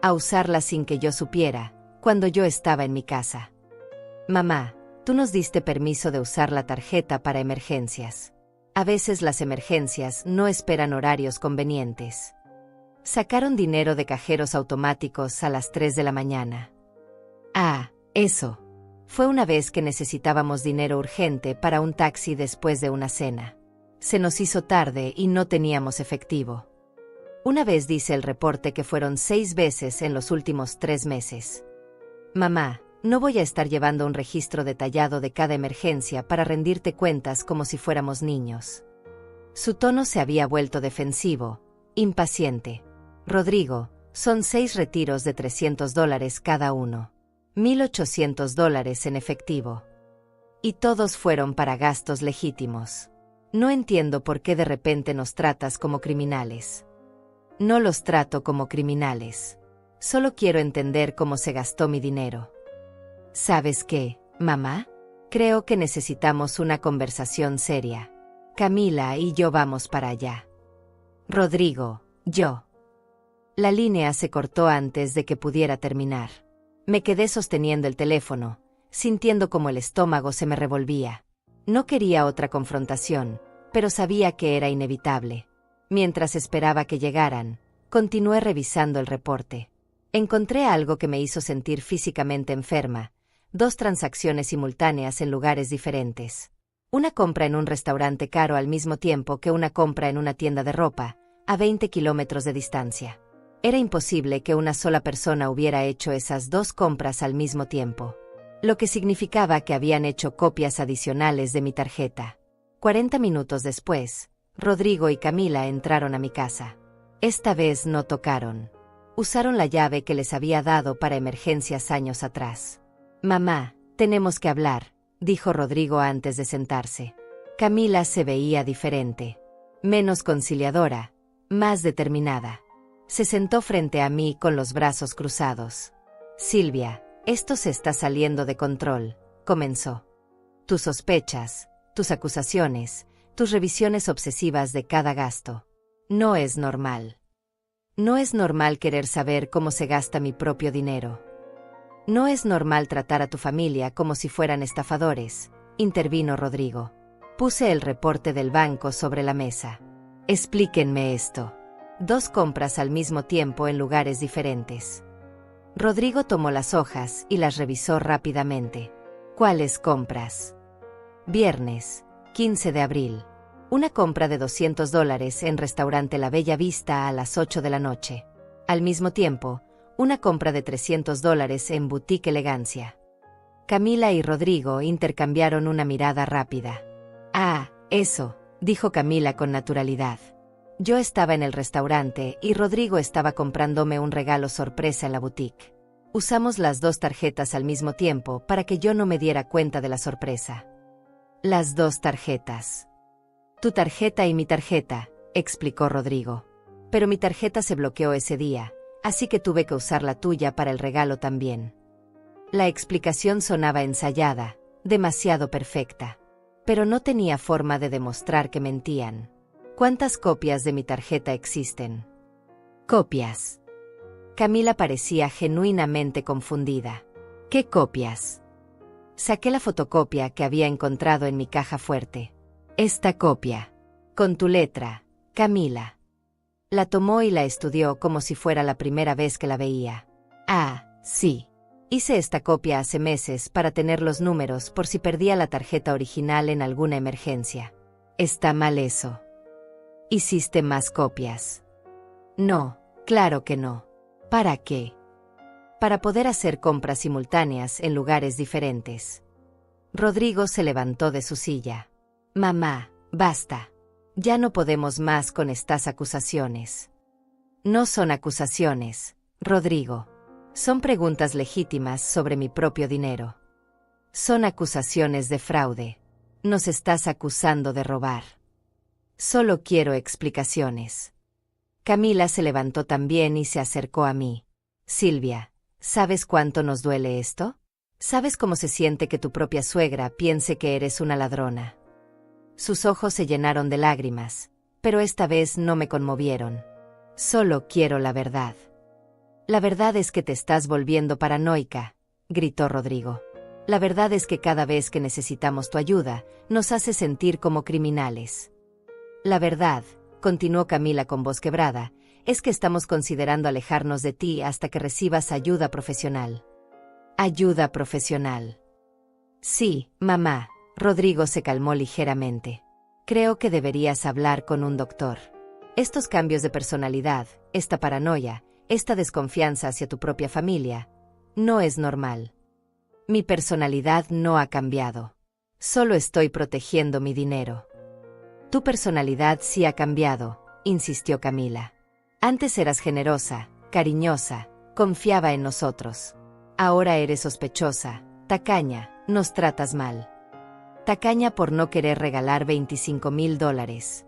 A usarla sin que yo supiera, cuando yo estaba en mi casa. Mamá, tú nos diste permiso de usar la tarjeta para emergencias. A veces las emergencias no esperan horarios convenientes. Sacaron dinero de cajeros automáticos a las 3 de la mañana. Ah, eso. Fue una vez que necesitábamos dinero urgente para un taxi después de una cena. Se nos hizo tarde y no teníamos efectivo. Una vez dice el reporte que fueron 6 veces en los últimos 3 meses. Mamá, no voy a estar llevando un registro detallado de cada emergencia para rendirte cuentas como si fuéramos niños. Su tono se había vuelto defensivo, impaciente. Rodrigo, son 6 retiros de $300 cada uno. $1,800 en efectivo. Y todos fueron para gastos legítimos. No entiendo por qué de repente nos tratas como criminales. No los trato como criminales. Solo quiero entender cómo se gastó mi dinero. ¿Sabes qué, mamá? Creo que necesitamos una conversación seria. Camila y yo vamos para allá. Rodrigo, yo. La línea se cortó antes de que pudiera terminar. Me quedé sosteniendo el teléfono, sintiendo como el estómago se me revolvía. No quería otra confrontación, pero sabía que era inevitable. Mientras esperaba que llegaran, continué revisando el reporte. Encontré algo que me hizo sentir físicamente enferma: 2 transacciones simultáneas en lugares diferentes. Una compra en un restaurante caro al mismo tiempo que una compra en una tienda de ropa, a 20 kilómetros de distancia. Era imposible que una sola persona hubiera hecho esas 2 compras al mismo tiempo, lo que significaba que habían hecho copias adicionales de mi tarjeta. 40 minutos después, Rodrigo y Camila entraron a mi casa. Esta vez no tocaron. Usaron la llave que les había dado para emergencias años atrás. Mamá, tenemos que hablar, dijo Rodrigo antes de sentarse. Camila se veía diferente. Menos conciliadora, más determinada. Se sentó frente a mí con los brazos cruzados. Silvia, esto se está saliendo de control, comenzó. Tus sospechas, tus acusaciones, tus revisiones obsesivas de cada gasto. No es normal. No es normal querer saber cómo se gasta mi propio dinero. No es normal tratar a tu familia como si fueran estafadores, intervino Rodrigo. Puse el reporte del banco sobre la mesa. Explíquenme esto. 2 compras al mismo tiempo en lugares diferentes. Rodrigo tomó las hojas y las revisó rápidamente. ¿Cuáles compras? Viernes, 15 de abril. Una compra de $200 en restaurante La Bella Vista a las 8 de la noche. Al mismo tiempo, una compra de $300 en Boutique Elegancia. Camila y Rodrigo intercambiaron una mirada rápida. Ah, eso, dijo Camila con naturalidad. Yo estaba en el restaurante y Rodrigo estaba comprándome un regalo sorpresa en la boutique. Usamos las 2 tarjetas al mismo tiempo para que yo no me diera cuenta de la sorpresa. Las 2 tarjetas. Tu tarjeta y mi tarjeta, explicó Rodrigo. Pero mi tarjeta se bloqueó ese día, así que tuve que usar la tuya para el regalo también. La explicación sonaba ensayada, demasiado perfecta. Pero no tenía forma de demostrar que mentían. ¿Cuántas copias de mi tarjeta existen? Copias. Camila parecía genuinamente confundida. ¿Qué copias? Saqué la fotocopia que había encontrado en mi caja fuerte. Esta copia. Con tu letra, Camila. La tomó y la estudió como si fuera la primera vez que la veía. Ah, sí. Hice esta copia hace meses para tener los números por si perdía la tarjeta original en alguna emergencia. Está mal eso. ¿Hiciste más copias? No, claro que no. ¿Para qué? Para poder hacer compras simultáneas en lugares diferentes. Rodrigo se levantó de su silla. Mamá, basta. Ya no podemos más con estas acusaciones. No son acusaciones, Rodrigo. Son preguntas legítimas sobre mi propio dinero. Son acusaciones de fraude. Nos estás acusando de robar. Solo quiero explicaciones. Camila se levantó también y se acercó a mí. Silvia, ¿sabes cuánto nos duele esto? ¿Sabes cómo se siente que tu propia suegra piense que eres una ladrona? Sus ojos se llenaron de lágrimas, pero esta vez no me conmovieron. Solo quiero la verdad. La verdad es que te estás volviendo paranoica, gritó Rodrigo. La verdad es que cada vez que necesitamos tu ayuda, nos hace sentir como criminales. La verdad, continuó Camila con voz quebrada, es que estamos considerando alejarnos de ti hasta que recibas ayuda profesional. ¿Ayuda profesional? Sí, mamá. Rodrigo se calmó ligeramente. Creo que deberías hablar con un doctor. Estos cambios de personalidad, esta paranoia, esta desconfianza hacia tu propia familia, no es normal. Mi personalidad no ha cambiado. Solo estoy protegiendo mi dinero. Tu personalidad sí ha cambiado, insistió Camila. Antes eras generosa, cariñosa, confiaba en nosotros. Ahora eres sospechosa, tacaña, nos tratas mal. Tacaña por no querer regalar $25,000.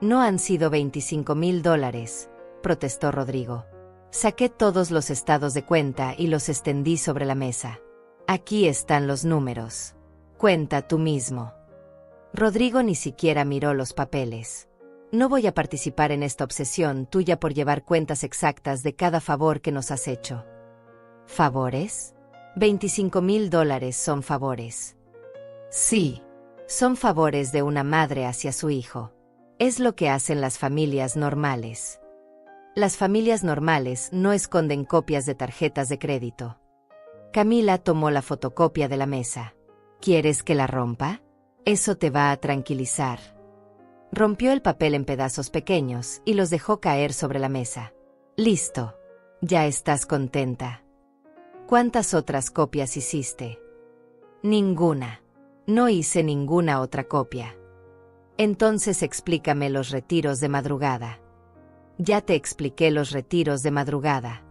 No han sido $25,000, protestó Rodrigo. Saqué todos los estados de cuenta y los extendí sobre la mesa. Aquí están los números. Cuenta tú mismo. Rodrigo ni siquiera miró los papeles. No voy a participar en esta obsesión tuya por llevar cuentas exactas de cada favor que nos has hecho. ¿Favores? $25,000 son favores. Sí, son favores de una madre hacia su hijo. Es lo que hacen las familias normales. Las familias normales no esconden copias de tarjetas de crédito. Camila tomó la fotocopia de la mesa. ¿Quieres que la rompa? Eso te va a tranquilizar. Rompió el papel en pedazos pequeños y los dejó caer sobre la mesa. Listo. Ya estás contenta. ¿Cuántas otras copias hiciste? Ninguna. No hice ninguna otra copia. Entonces explícame los retiros de madrugada. Ya te expliqué los retiros de madrugada.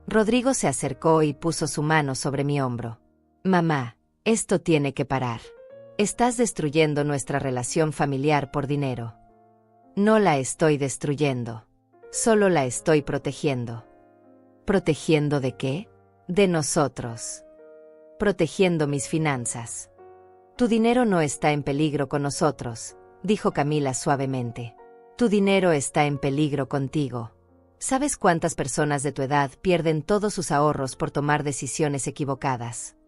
Rodrigo se acercó y puso su mano sobre mi hombro. Mamá, esto tiene que parar. Estás destruyendo nuestra relación familiar por dinero. No la estoy destruyendo. Solo la estoy protegiendo. ¿Protegiendo de qué? De nosotros. Protegiendo mis finanzas. Tu dinero no está en peligro con nosotros, dijo Camila suavemente. Tu dinero está en peligro contigo. ¿Sabes cuántas personas de tu edad pierden todos sus ahorros por tomar decisiones equivocadas?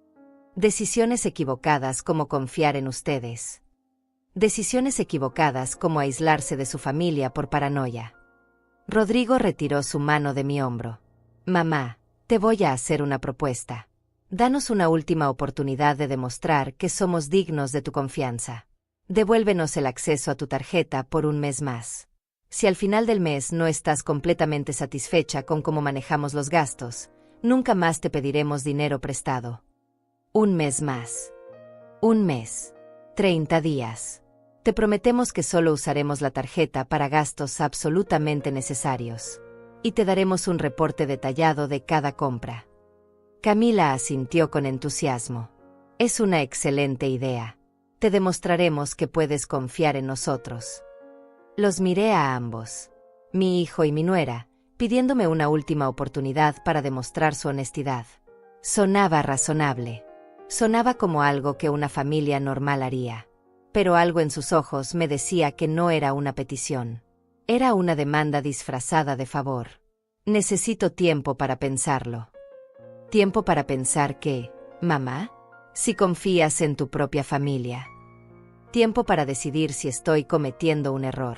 Decisiones equivocadas como confiar en ustedes. Decisiones equivocadas como aislarse de su familia por paranoia. Rodrigo retiró su mano de mi hombro. Mamá, te voy a hacer una propuesta. Danos una última oportunidad de demostrar que somos dignos de tu confianza. Devuélvenos el acceso a tu tarjeta por un mes más. Si al final del mes no estás completamente satisfecha con cómo manejamos los gastos, nunca más te pediremos dinero prestado. Un mes más. Un mes. 30 días. Te prometemos que solo usaremos la tarjeta para gastos absolutamente necesarios. Y te daremos un reporte detallado de cada compra. Camila asintió con entusiasmo. Es una excelente idea. Te demostraremos que puedes confiar en nosotros. Los miré a ambos, mi hijo y mi nuera, pidiéndome una última oportunidad para demostrar su honestidad. Sonaba razonable. Sonaba como algo que una familia normal haría. Pero algo en sus ojos me decía que no era una petición. Era una demanda disfrazada de favor. Necesito tiempo para pensarlo. ¿Tiempo para pensar qué, mamá? Si confías en tu propia familia. Tiempo para decidir si estoy cometiendo un error.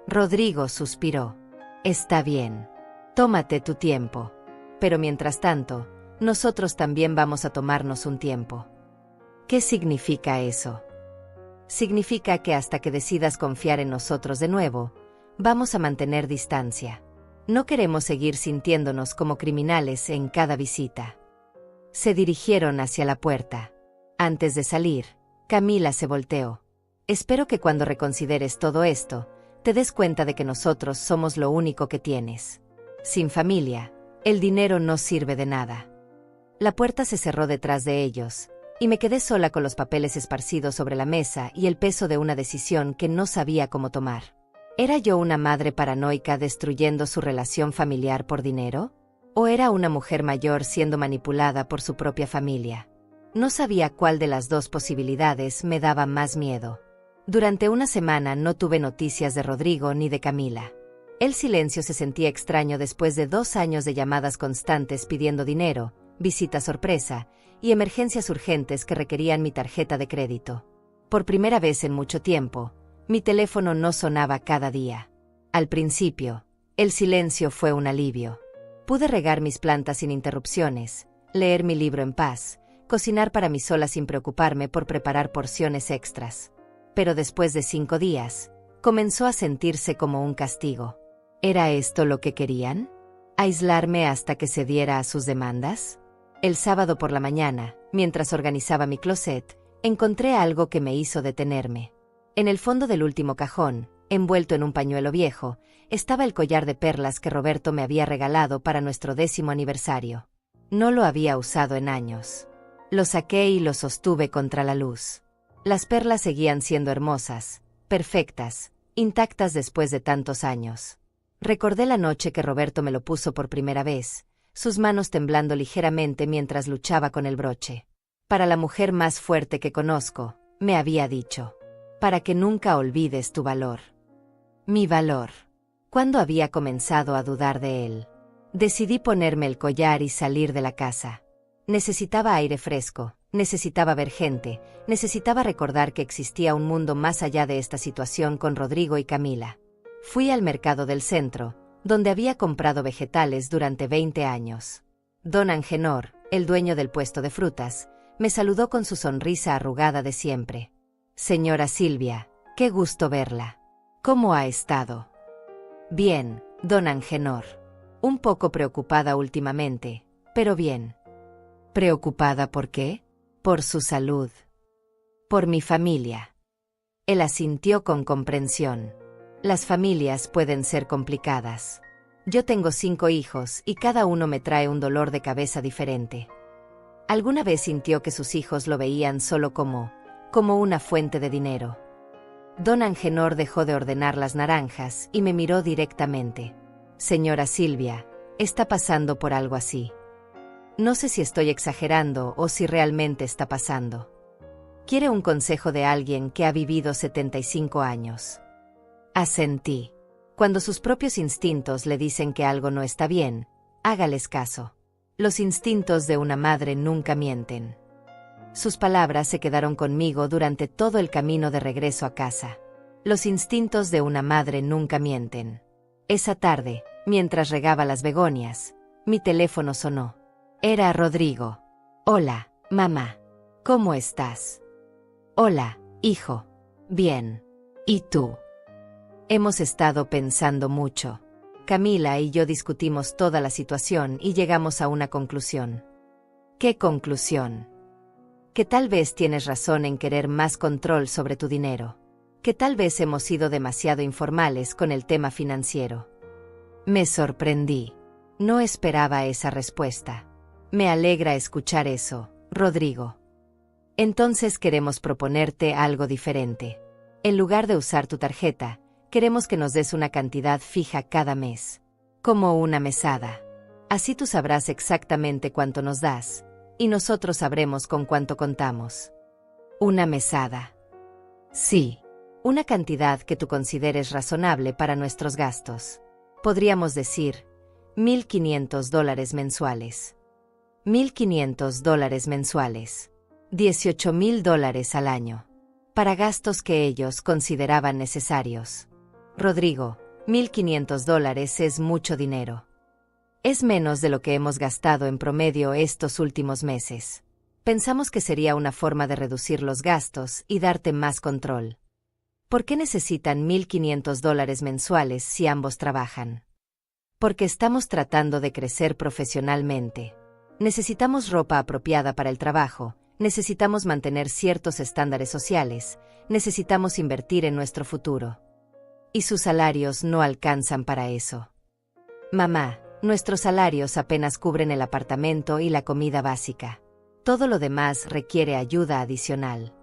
Rodrigo suspiró. Está bien. Tómate tu tiempo. Pero mientras tanto, nosotros también vamos a tomarnos un tiempo. ¿Qué significa eso? Significa que hasta que decidas confiar en nosotros de nuevo, vamos a mantener distancia. No queremos seguir sintiéndonos como criminales en cada visita. Se dirigieron hacia la puerta. Antes de salir, Camila se volteó. Espero que cuando reconsideres todo esto, te des cuenta de que nosotros somos lo único que tienes. Sin familia, el dinero no sirve de nada. La puerta se cerró detrás de ellos, y me quedé sola con los papeles esparcidos sobre la mesa y el peso de una decisión que no sabía cómo tomar. ¿Era yo una madre paranoica destruyendo su relación familiar por dinero? ¿O era una mujer mayor siendo manipulada por su propia familia? No sabía cuál de las dos posibilidades me daba más miedo. Durante una semana no tuve noticias de Rodrigo ni de Camila. El silencio se sentía extraño después de 2 años de llamadas constantes pidiendo dinero, visitas sorpresa y emergencias urgentes que requerían mi tarjeta de crédito. Por primera vez en mucho tiempo, mi teléfono no sonaba cada día. Al principio, el silencio fue un alivio. Pude regar mis plantas sin interrupciones, leer mi libro en paz, cocinar para mí sola sin preocuparme por preparar porciones extras. Pero después de 5 días, comenzó a sentirse como un castigo. ¿Era esto lo que querían? ¿Aislarme hasta que cediera a sus demandas? El sábado por la mañana, mientras organizaba mi closet, encontré algo que me hizo detenerme. En el fondo del último cajón, envuelto en un pañuelo viejo, estaba el collar de perlas que Roberto me había regalado para nuestro 10º aniversario. No lo había usado en años. Lo saqué y lo sostuve contra la luz. Las perlas seguían siendo hermosas, perfectas, intactas después de tantos años. Recordé la noche que Roberto me lo puso por primera vez, sus manos temblando ligeramente mientras luchaba con el broche. Para la mujer más fuerte que conozco, me había dicho. Para que nunca olvides tu valor. Mi valor. ¿Cuándo había comenzado a dudar de él? Decidí ponerme el collar y salir de la casa. Necesitaba aire fresco, necesitaba ver gente, necesitaba recordar que existía un mundo más allá de esta situación con Rodrigo y Camila. Fui al mercado del centro, donde había comprado vegetales durante 20 años. Don Angenor, el dueño del puesto de frutas, me saludó con su sonrisa arrugada de siempre. Señora Silvia, qué gusto verla. ¿Cómo ha estado? Bien, don Angenor. Un poco preocupada últimamente, pero bien. ¿Preocupada por qué? Por su salud. Por mi familia. Él asintió con comprensión. Las familias pueden ser complicadas. Yo tengo 5 hijos y cada uno me trae un dolor de cabeza diferente. ¿Alguna vez sintió que sus hijos lo veían solo como una fuente de dinero? Don Angenor dejó de ordenar las naranjas y me miró directamente. Señora Silvia, está pasando por algo así. No sé si estoy exagerando o si realmente está pasando. Quiere un consejo de alguien que ha vivido 75 años. Asentí. Cuando sus propios instintos le dicen que algo no está bien, hágales caso. Los instintos de una madre nunca mienten. Sus palabras se quedaron conmigo durante todo el camino de regreso a casa. Los instintos de una madre nunca mienten. Esa tarde, mientras regaba las begonias, mi teléfono sonó. Era Rodrigo. Hola, mamá. ¿Cómo estás? Hola, hijo. Bien. ¿Y tú? Hemos estado pensando mucho. Camila y yo discutimos toda la situación y llegamos a una conclusión. ¿Qué conclusión? Que tal vez tienes razón en querer más control sobre tu dinero. Que tal vez hemos sido demasiado informales con el tema financiero. Me sorprendí. No esperaba esa respuesta. Me alegra escuchar eso, Rodrigo. Entonces queremos proponerte algo diferente. En lugar de usar tu tarjeta, queremos que nos des una cantidad fija cada mes. Como una mesada. Así tú sabrás exactamente cuánto nos das, y nosotros sabremos con cuánto contamos. Una mesada. Sí. Una cantidad que tú consideres razonable para nuestros gastos. Podríamos decir, $1,500 mensuales. $1,500 mensuales. $18,000 al año. Para gastos que ellos consideraban necesarios. Rodrigo, $1,500 es mucho dinero. Es menos de lo que hemos gastado en promedio estos últimos meses. Pensamos que sería una forma de reducir los gastos y darte más control. ¿Por qué necesitan $1,500 mensuales si ambos trabajan? Porque estamos tratando de crecer profesionalmente. Necesitamos ropa apropiada para el trabajo, necesitamos mantener ciertos estándares sociales, necesitamos invertir en nuestro futuro. Y sus salarios no alcanzan para eso. Mamá, nuestros salarios apenas cubren el apartamento y la comida básica. Todo lo demás requiere ayuda adicional.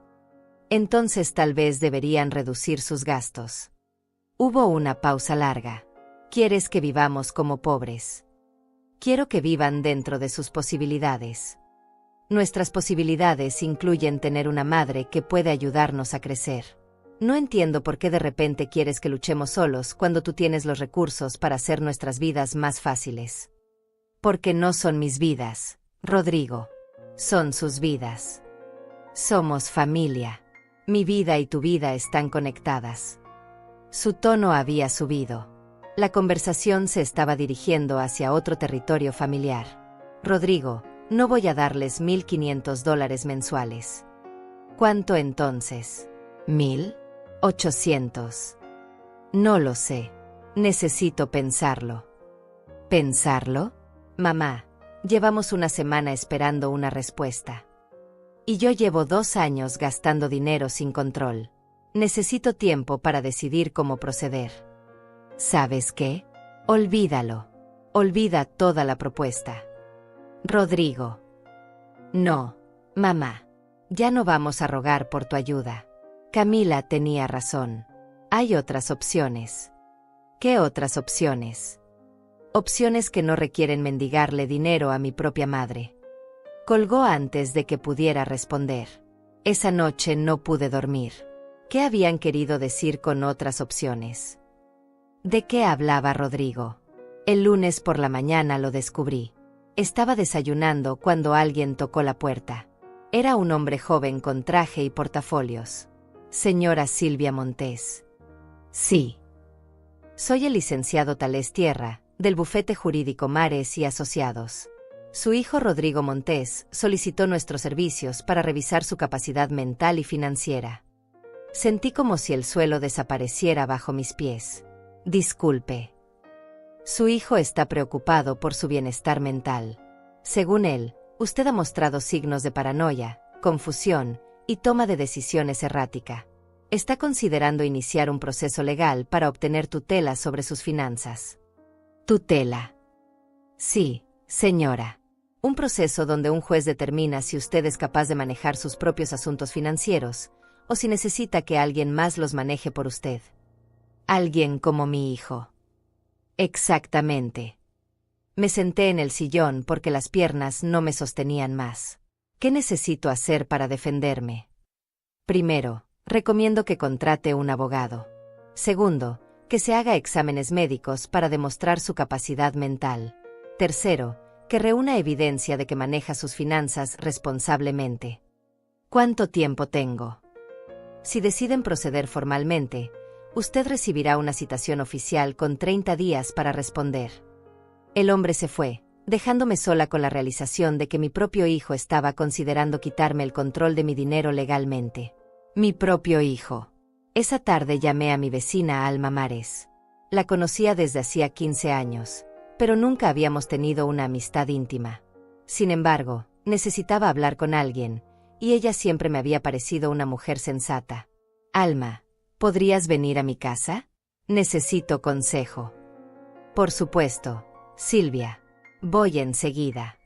Entonces tal vez deberían reducir sus gastos. Hubo una pausa larga. ¿Quieres que vivamos como pobres? Quiero que vivan dentro de sus posibilidades. Nuestras posibilidades incluyen tener una madre que puede ayudarnos a crecer. No entiendo por qué de repente quieres que luchemos solos cuando tú tienes los recursos para hacer nuestras vidas más fáciles. Porque no son mis vidas, Rodrigo. Son sus vidas. Somos familia. Mi vida y tu vida están conectadas. Su tono había subido. La conversación se estaba dirigiendo hacia otro territorio familiar. Rodrigo, no voy a darles $1,500 mensuales. ¿Cuánto entonces? ¿1,800? No lo sé. Necesito pensarlo. ¿Pensarlo? Mamá, llevamos una semana esperando una respuesta. Y yo llevo 2 años gastando dinero sin control. Necesito tiempo para decidir cómo proceder. ¿Sabes qué? Olvídalo. Olvida toda la propuesta. Rodrigo. No, mamá. Ya no vamos a rogar por tu ayuda. Camila tenía razón. Hay otras opciones. ¿Qué otras opciones? Opciones que no requieren mendigarle dinero a mi propia madre. Colgó antes de que pudiera responder. Esa noche no pude dormir. ¿Qué habían querido decir con otras opciones? ¿De qué hablaba Rodrigo? El lunes por la mañana lo descubrí. Estaba desayunando cuando alguien tocó la puerta. Era un hombre joven con traje y portafolios. Señora Silvia Montés. Sí. Soy el licenciado Tales Tierra, del bufete jurídico Mares y Asociados. Su hijo Rodrigo Montés solicitó nuestros servicios para revisar su capacidad mental y financiera. Sentí como si el suelo desapareciera bajo mis pies. Disculpe. Su hijo está preocupado por su bienestar mental. Según él, usted ha mostrado signos de paranoia, confusión y toma de decisiones errática. Está considerando iniciar un proceso legal para obtener tutela sobre sus finanzas. ¿Tutela? Sí, señora. Un proceso donde un juez determina si usted es capaz de manejar sus propios asuntos financieros, o si necesita que alguien más los maneje por usted. Alguien como mi hijo. Exactamente. Me senté en el sillón porque las piernas no me sostenían más. ¿Qué necesito hacer para defenderme? Primero, recomiendo que contrate un abogado. Segundo, que se haga exámenes médicos para demostrar su capacidad mental. Tercero, que reúna evidencia de que maneja sus finanzas responsablemente. ¿Cuánto tiempo tengo? Si deciden proceder formalmente, usted recibirá una citación oficial con 30 días para responder. El hombre se fue, dejándome sola con la realización de que mi propio hijo estaba considerando quitarme el control de mi dinero legalmente. Mi propio hijo. Esa tarde llamé a mi vecina Alma Mares. La conocía desde hacía 15 años, pero nunca habíamos tenido una amistad íntima. Sin embargo, necesitaba hablar con alguien, y ella siempre me había parecido una mujer sensata. Alma, ¿podrías venir a mi casa? Necesito consejo. Por supuesto, Silvia. Voy enseguida.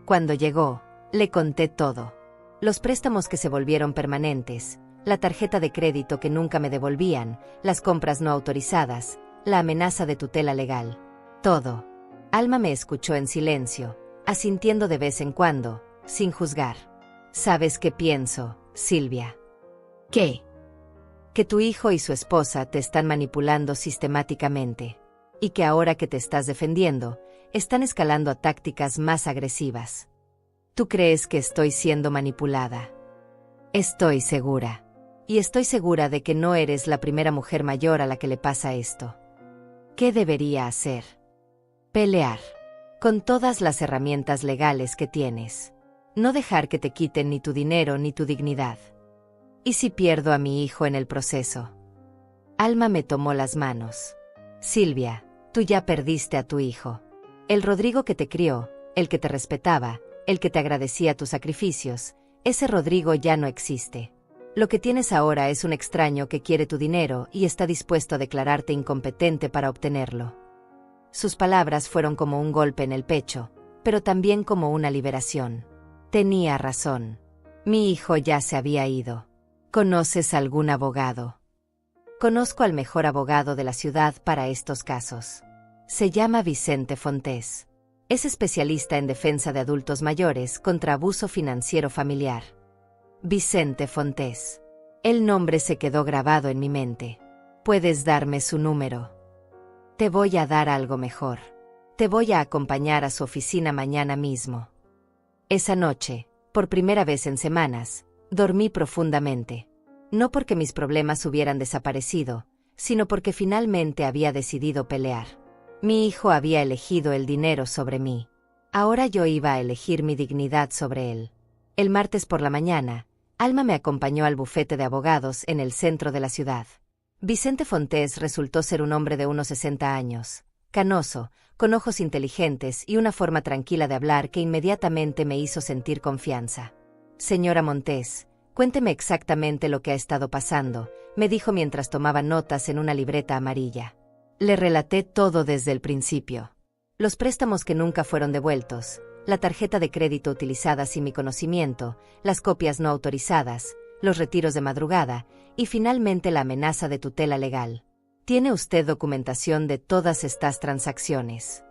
Cuando llegó, le conté todo. Los préstamos que se volvieron permanentes, la tarjeta de crédito que nunca me devolvían, las compras no autorizadas, la amenaza de tutela legal. Todo. Alma me escuchó en silencio, asintiendo de vez en cuando, sin juzgar. ¿Sabes qué pienso, Silvia? ¿Qué? Que tu hijo y su esposa te están manipulando sistemáticamente, y que ahora que te estás defendiendo, están escalando a tácticas más agresivas. ¿Tú crees que estoy siendo manipulada? Estoy segura. Y estoy segura de que no eres la primera mujer mayor a la que le pasa esto. ¿Qué debería hacer? Pelear. Con todas las herramientas legales que tienes. No dejar que te quiten ni tu dinero ni tu dignidad. ¿Y si pierdo a mi hijo en el proceso? Alma me tomó las manos. Silvia, tú ya perdiste a tu hijo. El Rodrigo que te crió, el que te respetaba, el que te agradecía tus sacrificios, ese Rodrigo ya no existe. Lo que tienes ahora es un extraño que quiere tu dinero y está dispuesto a declararte incompetente para obtenerlo. Sus palabras fueron como un golpe en el pecho, pero también como una liberación. Tenía razón. Mi hijo ya se había ido. ¿Conoces algún abogado? Conozco al mejor abogado de la ciudad para estos casos. Se llama Vicente Fontés. Es especialista en defensa de adultos mayores contra abuso financiero familiar. Vicente Fontés. El nombre se quedó grabado en mi mente. ¿Puedes darme su número? Te voy a dar algo mejor. Te voy a acompañar a su oficina mañana mismo. Esa noche, por primera vez en semanas, dormí profundamente. No porque mis problemas hubieran desaparecido, sino porque finalmente había decidido pelear. Mi hijo había elegido el dinero sobre mí. Ahora yo iba a elegir mi dignidad sobre él. El martes por la mañana, Alma me acompañó al bufete de abogados en el centro de la ciudad. Vicente Fontés resultó ser un hombre de unos 60 años, canoso, con ojos inteligentes y una forma tranquila de hablar que inmediatamente me hizo sentir confianza. Señora Montés, cuénteme exactamente lo que ha estado pasando, me dijo mientras tomaba notas en una libreta amarilla. Le relaté todo desde el principio. Los préstamos que nunca fueron devueltos, la tarjeta de crédito utilizada sin mi conocimiento, las copias no autorizadas, los retiros de madrugada y finalmente la amenaza de tutela legal. ¿Tiene usted documentación de todas estas transacciones?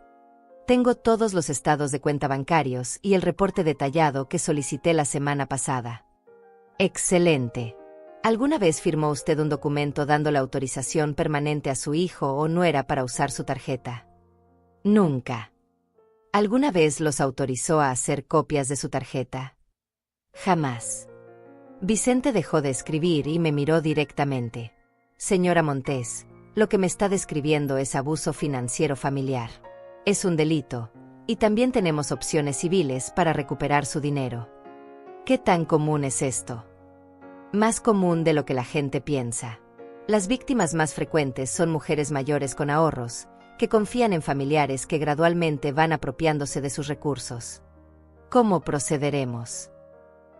Tengo todos los estados de cuenta bancarios y el reporte detallado que solicité la semana pasada. Excelente. ¿Alguna vez firmó usted un documento dando la autorización permanente a su hijo o nuera para usar su tarjeta? Nunca. ¿Alguna vez los autorizó a hacer copias de su tarjeta? Jamás. Vicente dejó de escribir y me miró directamente. Señora Montes, lo que me está describiendo es abuso financiero familiar. Es un delito, y también tenemos opciones civiles para recuperar su dinero. ¿Qué tan común es esto? Más común de lo que la gente piensa. Las víctimas más frecuentes son mujeres mayores con ahorros, que confían en familiares que gradualmente van apropiándose de sus recursos. ¿Cómo procederemos?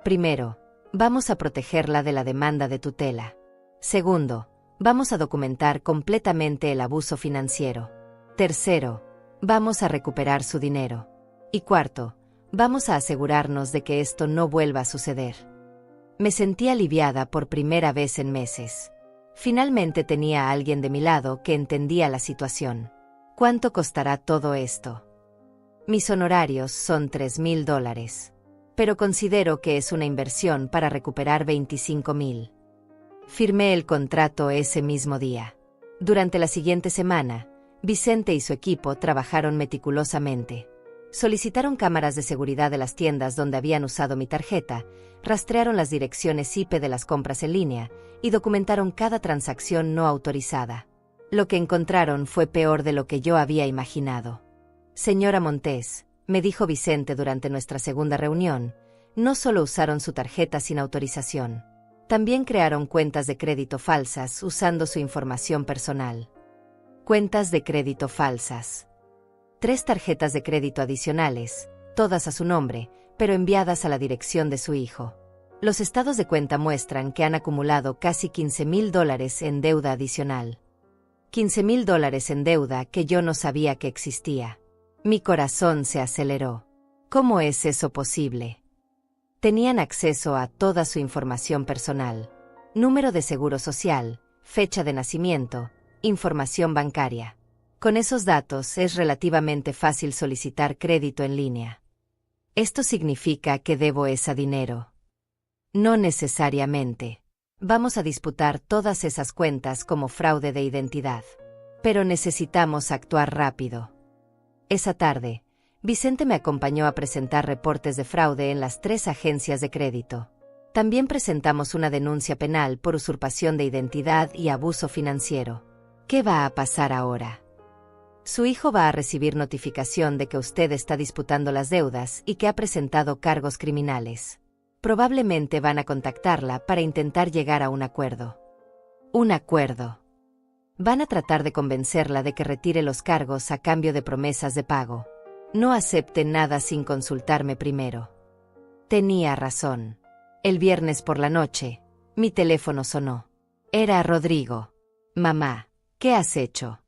Primero, vamos a protegerla de la demanda de tutela. Segundo, vamos a documentar completamente el abuso financiero. Tercero, vamos a recuperar su dinero. Y cuarto, vamos a asegurarnos de que esto no vuelva a suceder. Me sentí aliviada por primera vez en meses. Finalmente tenía a alguien de mi lado que entendía la situación. ¿Cuánto costará todo esto? Mis honorarios son $3,000, pero considero que es una inversión para recuperar $25,000. Firmé el contrato ese mismo día. Durante la siguiente semana, Vicente y su equipo trabajaron meticulosamente. Solicitaron cámaras de seguridad de las tiendas donde habían usado mi tarjeta, rastrearon las direcciones IP de las compras en línea y documentaron cada transacción no autorizada. Lo que encontraron fue peor de lo que yo había imaginado. Señora Montes, me dijo Vicente durante nuestra segunda reunión, no solo usaron su tarjeta sin autorización, también crearon cuentas de crédito falsas usando su información personal. Cuentas de crédito falsas. 3 tarjetas de crédito adicionales, todas a su nombre, pero enviadas a la dirección de su hijo. Los estados de cuenta muestran que han acumulado casi $15,000 en deuda adicional. $15,000 en deuda que yo no sabía que existía. Mi corazón se aceleró. ¿Cómo es eso posible? Tenían acceso a toda su información personal. Número de seguro social, fecha de nacimiento, información bancaria. Con esos datos es relativamente fácil solicitar crédito en línea. ¿Esto significa que debo ese dinero? No necesariamente. Vamos a disputar todas esas cuentas como fraude de identidad. Pero necesitamos actuar rápido. Esa tarde, Vicente me acompañó a presentar reportes de fraude en las 3 agencias de crédito. También presentamos una denuncia penal por usurpación de identidad y abuso financiero. ¿Qué va a pasar ahora? Su hijo va a recibir notificación de que usted está disputando las deudas y que ha presentado cargos criminales. Probablemente van a contactarla para intentar llegar a un acuerdo. Un acuerdo. Van a tratar de convencerla de que retire los cargos a cambio de promesas de pago. No acepte nada sin consultarme primero. Tenía razón. El viernes por la noche, mi teléfono sonó. Era Rodrigo. Mamá, ¿qué has hecho?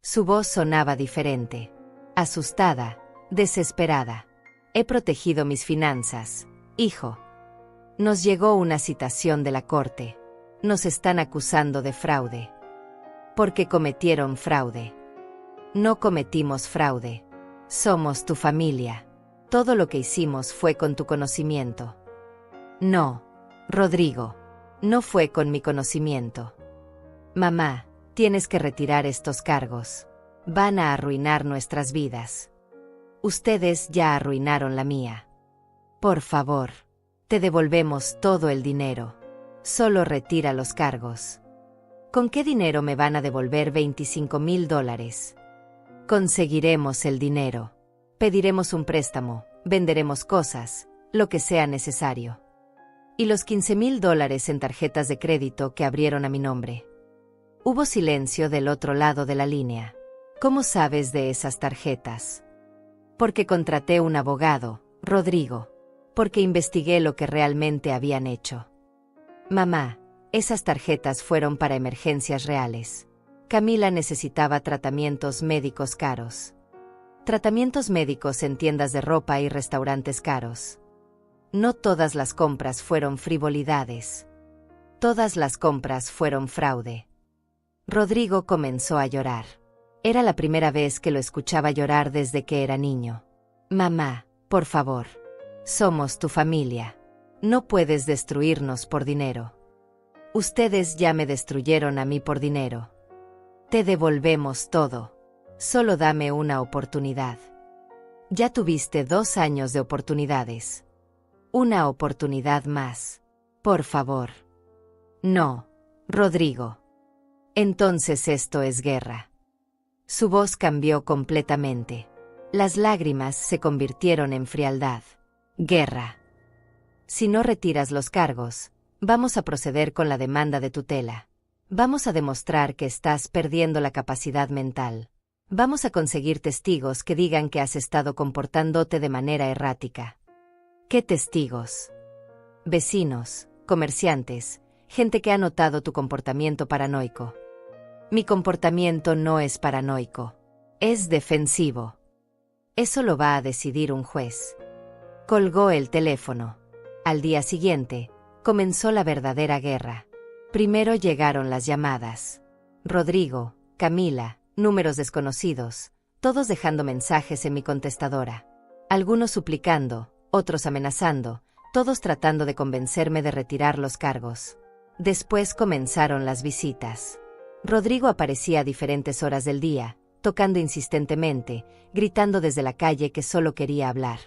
Su voz sonaba diferente. Asustada, desesperada. He protegido mis finanzas, hijo. Nos llegó una citación de la corte. Nos están acusando de fraude. Porque cometieron fraude. No cometimos fraude. Somos tu familia. Todo lo que hicimos fue con tu conocimiento. No, Rodrigo. No fue con mi conocimiento. Mamá, tienes que retirar estos cargos. Van a arruinar nuestras vidas. Ustedes ya arruinaron la mía. Por favor, te devolvemos todo el dinero. Solo retira los cargos. ¿Con qué dinero me van a devolver $25,000? Conseguiremos el dinero. Pediremos un préstamo, venderemos cosas, lo que sea necesario. Y los $15,000 en tarjetas de crédito que abrieron a mi nombre. Hubo silencio del otro lado de la línea. ¿Cómo sabes de esas tarjetas? Porque contraté un abogado, Rodrigo. Porque investigué lo que realmente habían hecho. Mamá, esas tarjetas fueron para emergencias reales. Camila necesitaba tratamientos médicos caros. Tratamientos médicos en tiendas de ropa y restaurantes caros. No todas las compras fueron frivolidades. Todas las compras fueron fraude. Rodrigo comenzó a llorar. Era la primera vez que lo escuchaba llorar desde que era niño. Mamá, por favor. Somos tu familia. No puedes destruirnos por dinero. Ustedes ya me destruyeron a mí por dinero. Te devolvemos todo. Solo dame una oportunidad. Ya tuviste 2 años de oportunidades. Una oportunidad más. Por favor. No, Rodrigo. Entonces esto es guerra. Su voz cambió completamente. Las lágrimas se convirtieron en frialdad. Guerra. Si no retiras los cargos, vamos a proceder con la demanda de tutela. Vamos a demostrar que estás perdiendo la capacidad mental. Vamos a conseguir testigos que digan que has estado comportándote de manera errática. ¿Qué testigos? Vecinos, comerciantes, gente que ha notado tu comportamiento paranoico. Mi comportamiento no es paranoico. Es defensivo. Eso lo va a decidir un juez. Colgó el teléfono. Al día siguiente, comenzó la verdadera guerra. Primero llegaron las llamadas. Rodrigo, Camila, números desconocidos, todos dejando mensajes en mi contestadora. Algunos suplicando, otros amenazando, todos tratando de convencerme de retirar los cargos. Después comenzaron las visitas. Rodrigo aparecía a diferentes horas del día, tocando insistentemente, gritando desde la calle que solo quería hablar.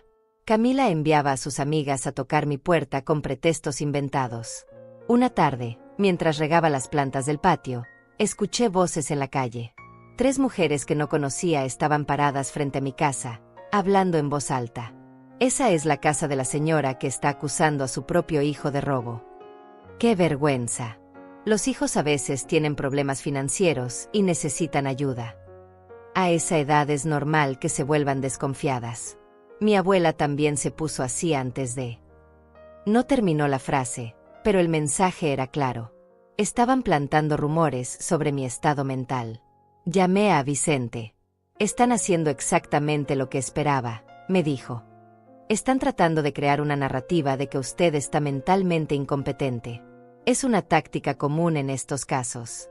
Camila enviaba a sus amigas a tocar mi puerta con pretextos inventados. Una tarde, mientras regaba las plantas del patio, escuché voces en la calle. 3 mujeres que no conocía estaban paradas frente a mi casa, hablando en voz alta. Esa es la casa de la señora que está acusando a su propio hijo de robo. ¡Qué vergüenza! Los hijos a veces tienen problemas financieros y necesitan ayuda. A esa edad es normal que se vuelvan desconfiadas. Mi abuela también se puso así antes de... No terminó la frase, pero el mensaje era claro. Estaban plantando rumores sobre mi estado mental. Llamé a Vicente. Están haciendo exactamente lo que esperaba, me dijo. Están tratando de crear una narrativa de que usted está mentalmente incompetente. Es una táctica común en estos casos.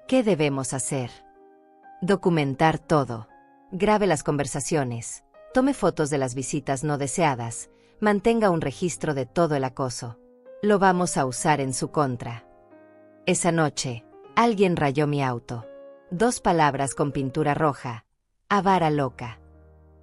¿Qué debemos hacer? Documentar todo. Grabe las conversaciones. Tome fotos de las visitas no deseadas. Mantenga un registro de todo el acoso. Lo vamos a usar en su contra. Esa noche, alguien rayó mi auto. 2 palabras con pintura roja. Avara loca.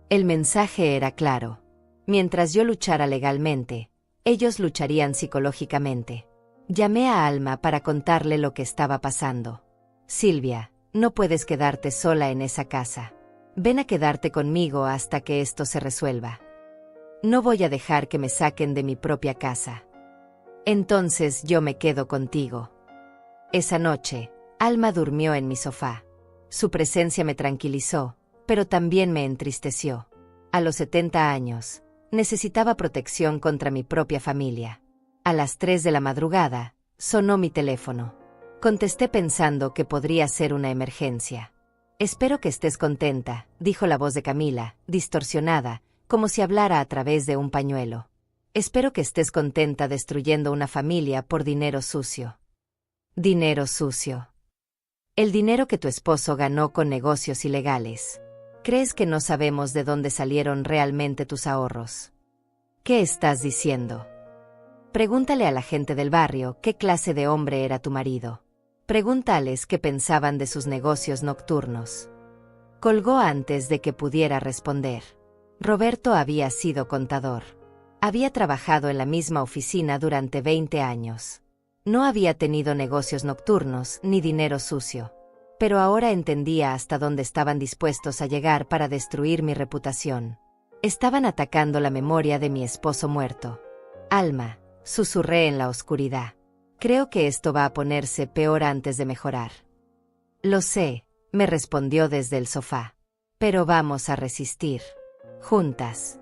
El mensaje era claro. Mientras yo luchara legalmente, ellos lucharían psicológicamente. Llamé a Alma para contarle lo que estaba pasando. Silvia, no puedes quedarte sola en esa casa. Ven a quedarte conmigo hasta que esto se resuelva. No voy a dejar que me saquen de mi propia casa. Entonces yo me quedo contigo. Esa noche, Alma durmió en mi sofá. Su presencia me tranquilizó, pero también me entristeció. A los 70 años, necesitaba protección contra mi propia familia. A las 3 de la madrugada, sonó mi teléfono. Contesté pensando que podría ser una emergencia. Espero que estés contenta, dijo la voz de Camila, distorsionada, como si hablara a través de un pañuelo. Espero que estés contenta destruyendo una familia por dinero sucio. Dinero sucio. El dinero que tu esposo ganó con negocios ilegales. ¿Crees que no sabemos de dónde salieron realmente tus ahorros? ¿Qué estás diciendo? Pregúntale a la gente del barrio qué clase de hombre era tu marido. Pregúntales qué pensaban de sus negocios nocturnos. Colgó antes de que pudiera responder. Roberto había sido contador. Había trabajado en la misma oficina durante 20 años. No había tenido negocios nocturnos ni dinero sucio. Pero ahora entendía hasta dónde estaban dispuestos a llegar para destruir mi reputación. Estaban atacando la memoria de mi esposo muerto. Alma, susurré en la oscuridad. Creo que esto va a ponerse peor antes de mejorar. Lo sé, me respondió desde el sofá. Pero vamos a resistir. Juntas.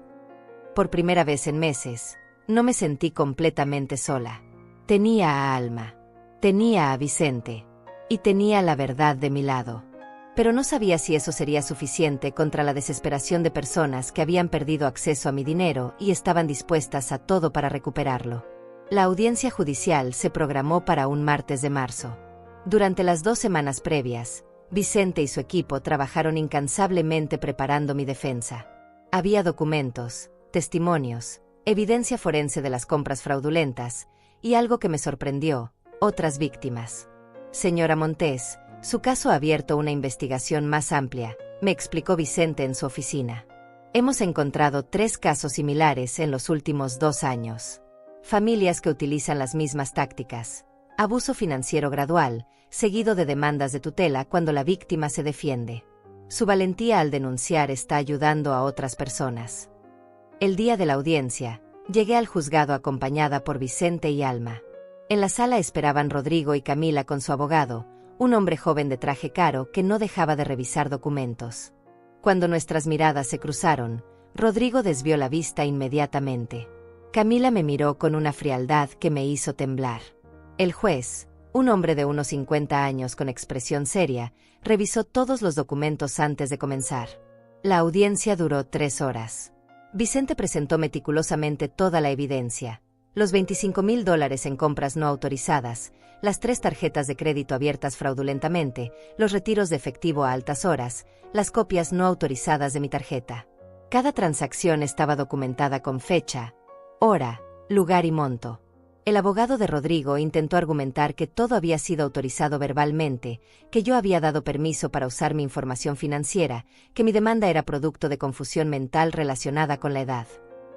Por primera vez en meses, no me sentí completamente sola. Tenía a Alma. Tenía a Vicente. Y tenía la verdad de mi lado. Pero no sabía si eso sería suficiente contra la desesperación de personas que habían perdido acceso a mi dinero y estaban dispuestas a todo para recuperarlo. La audiencia judicial se programó para un martes de marzo. Durante las 2 semanas previas, Vicente y su equipo trabajaron incansablemente preparando mi defensa. Había documentos, testimonios, evidencia forense de las compras fraudulentas, y algo que me sorprendió, otras víctimas. Señora Montes, su caso ha abierto una investigación más amplia, me explicó Vicente en su oficina. Hemos encontrado 3 casos similares en los últimos 2 años. Familias que utilizan las mismas tácticas. Abuso financiero gradual, seguido de demandas de tutela cuando la víctima se defiende. Su valentía al denunciar está ayudando a otras personas. El día de la audiencia, llegué al juzgado acompañada por Vicente y Alma. En la sala esperaban Rodrigo y Camila con su abogado, un hombre joven de traje caro que no dejaba de revisar documentos. Cuando nuestras miradas se cruzaron, Rodrigo desvió la vista inmediatamente. Camila me miró con una frialdad que me hizo temblar. El juez, un hombre de unos 50 años con expresión seria, revisó todos los documentos antes de comenzar. La audiencia duró 3 horas. Vicente presentó meticulosamente toda la evidencia. Los $25,000 en compras no autorizadas, las 3 tarjetas de crédito abiertas fraudulentamente, los retiros de efectivo a altas horas, las copias no autorizadas de mi tarjeta. Cada transacción estaba documentada con fecha, hora, lugar y monto. El abogado de Rodrigo intentó argumentar que todo había sido autorizado verbalmente, que yo había dado permiso para usar mi información financiera, que mi demanda era producto de confusión mental relacionada con la edad.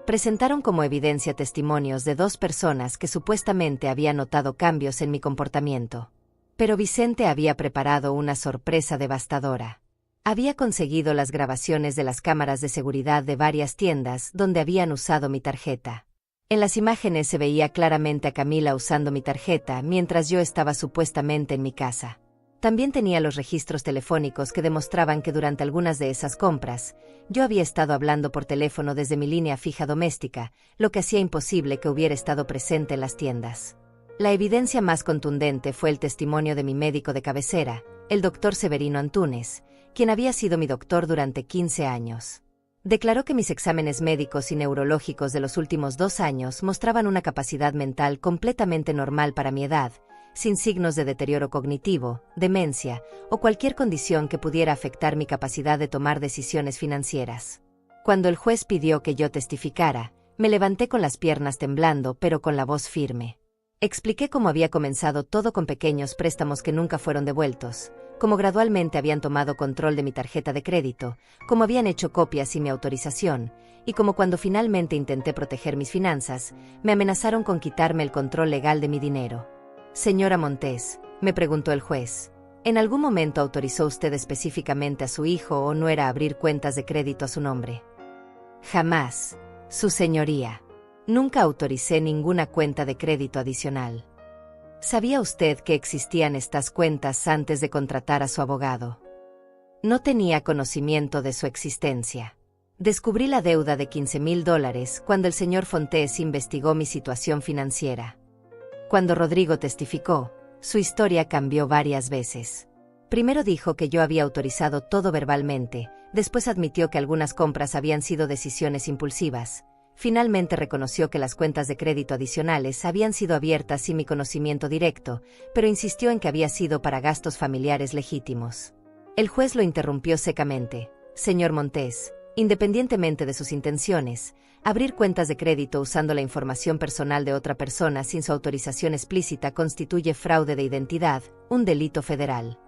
Presentaron como evidencia testimonios de 2 personas que supuestamente habían notado cambios en mi comportamiento. Pero Vicente había preparado una sorpresa devastadora. Había conseguido las grabaciones de las cámaras de seguridad de varias tiendas donde habían usado mi tarjeta. En las imágenes se veía claramente a Camila usando mi tarjeta mientras yo estaba supuestamente en mi casa. También tenía los registros telefónicos que demostraban que durante algunas de esas compras, yo había estado hablando por teléfono desde mi línea fija doméstica, lo que hacía imposible que hubiera estado presente en las tiendas. La evidencia más contundente fue el testimonio de mi médico de cabecera, el doctor Severino Antúnez, quien había sido mi doctor durante 15 años. Declaró que mis exámenes médicos y neurológicos de los últimos 2 años mostraban una capacidad mental completamente normal para mi edad, sin signos de deterioro cognitivo, demencia o cualquier condición que pudiera afectar mi capacidad de tomar decisiones financieras. Cuando el juez pidió que yo testificara, me levanté con las piernas temblando pero con la voz firme. Expliqué cómo había comenzado todo con pequeños préstamos que nunca fueron devueltos, cómo gradualmente habían tomado control de mi tarjeta de crédito, cómo habían hecho copias sin mi autorización, y cómo cuando finalmente intenté proteger mis finanzas, me amenazaron con quitarme el control legal de mi dinero. Señora Montes, me preguntó el juez, ¿en algún momento autorizó usted específicamente a su hijo o no era abrir cuentas de crédito a su nombre? Jamás, su señoría. Nunca autoricé ninguna cuenta de crédito adicional. ¿Sabía usted que existían estas cuentas antes de contratar a su abogado? No tenía conocimiento de su existencia. Descubrí la deuda de $15,000 cuando el señor Fontes investigó mi situación financiera. Cuando Rodrigo testificó, su historia cambió varias veces. Primero dijo que yo había autorizado todo verbalmente, después admitió que algunas compras habían sido decisiones impulsivas. Finalmente reconoció que las cuentas de crédito adicionales habían sido abiertas sin mi conocimiento directo, pero insistió en que había sido para gastos familiares legítimos. El juez lo interrumpió secamente. Señor Montes, independientemente de sus intenciones, abrir cuentas de crédito usando la información personal de otra persona sin su autorización explícita constituye fraude de identidad, un delito federal.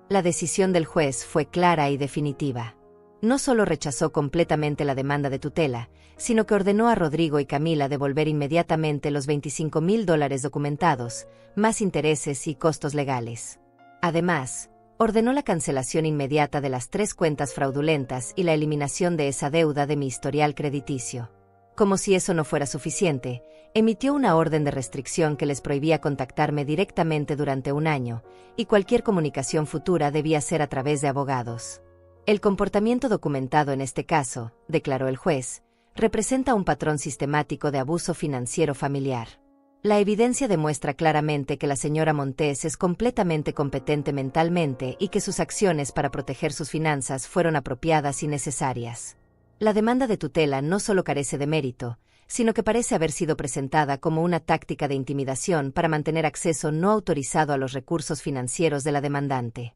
La decisión del juez fue clara y definitiva. No solo rechazó completamente la demanda de tutela, sino que ordenó a Rodrigo y Camila devolver inmediatamente los $25,000 documentados, más intereses y costos legales. Además, ordenó la cancelación inmediata de las 3 cuentas fraudulentas y la eliminación de esa deuda de mi historial crediticio. Como si eso no fuera suficiente, emitió una orden de restricción que les prohibía contactarme directamente durante 1 año, y cualquier comunicación futura debía ser a través de abogados. El comportamiento documentado en este caso, declaró el juez, representa un patrón sistemático de abuso financiero familiar. La evidencia demuestra claramente que la señora Montes es completamente competente mentalmente y que sus acciones para proteger sus finanzas fueron apropiadas y necesarias. La demanda de tutela no solo carece de mérito, sino que parece haber sido presentada como una táctica de intimidación para mantener acceso no autorizado a los recursos financieros de la demandante.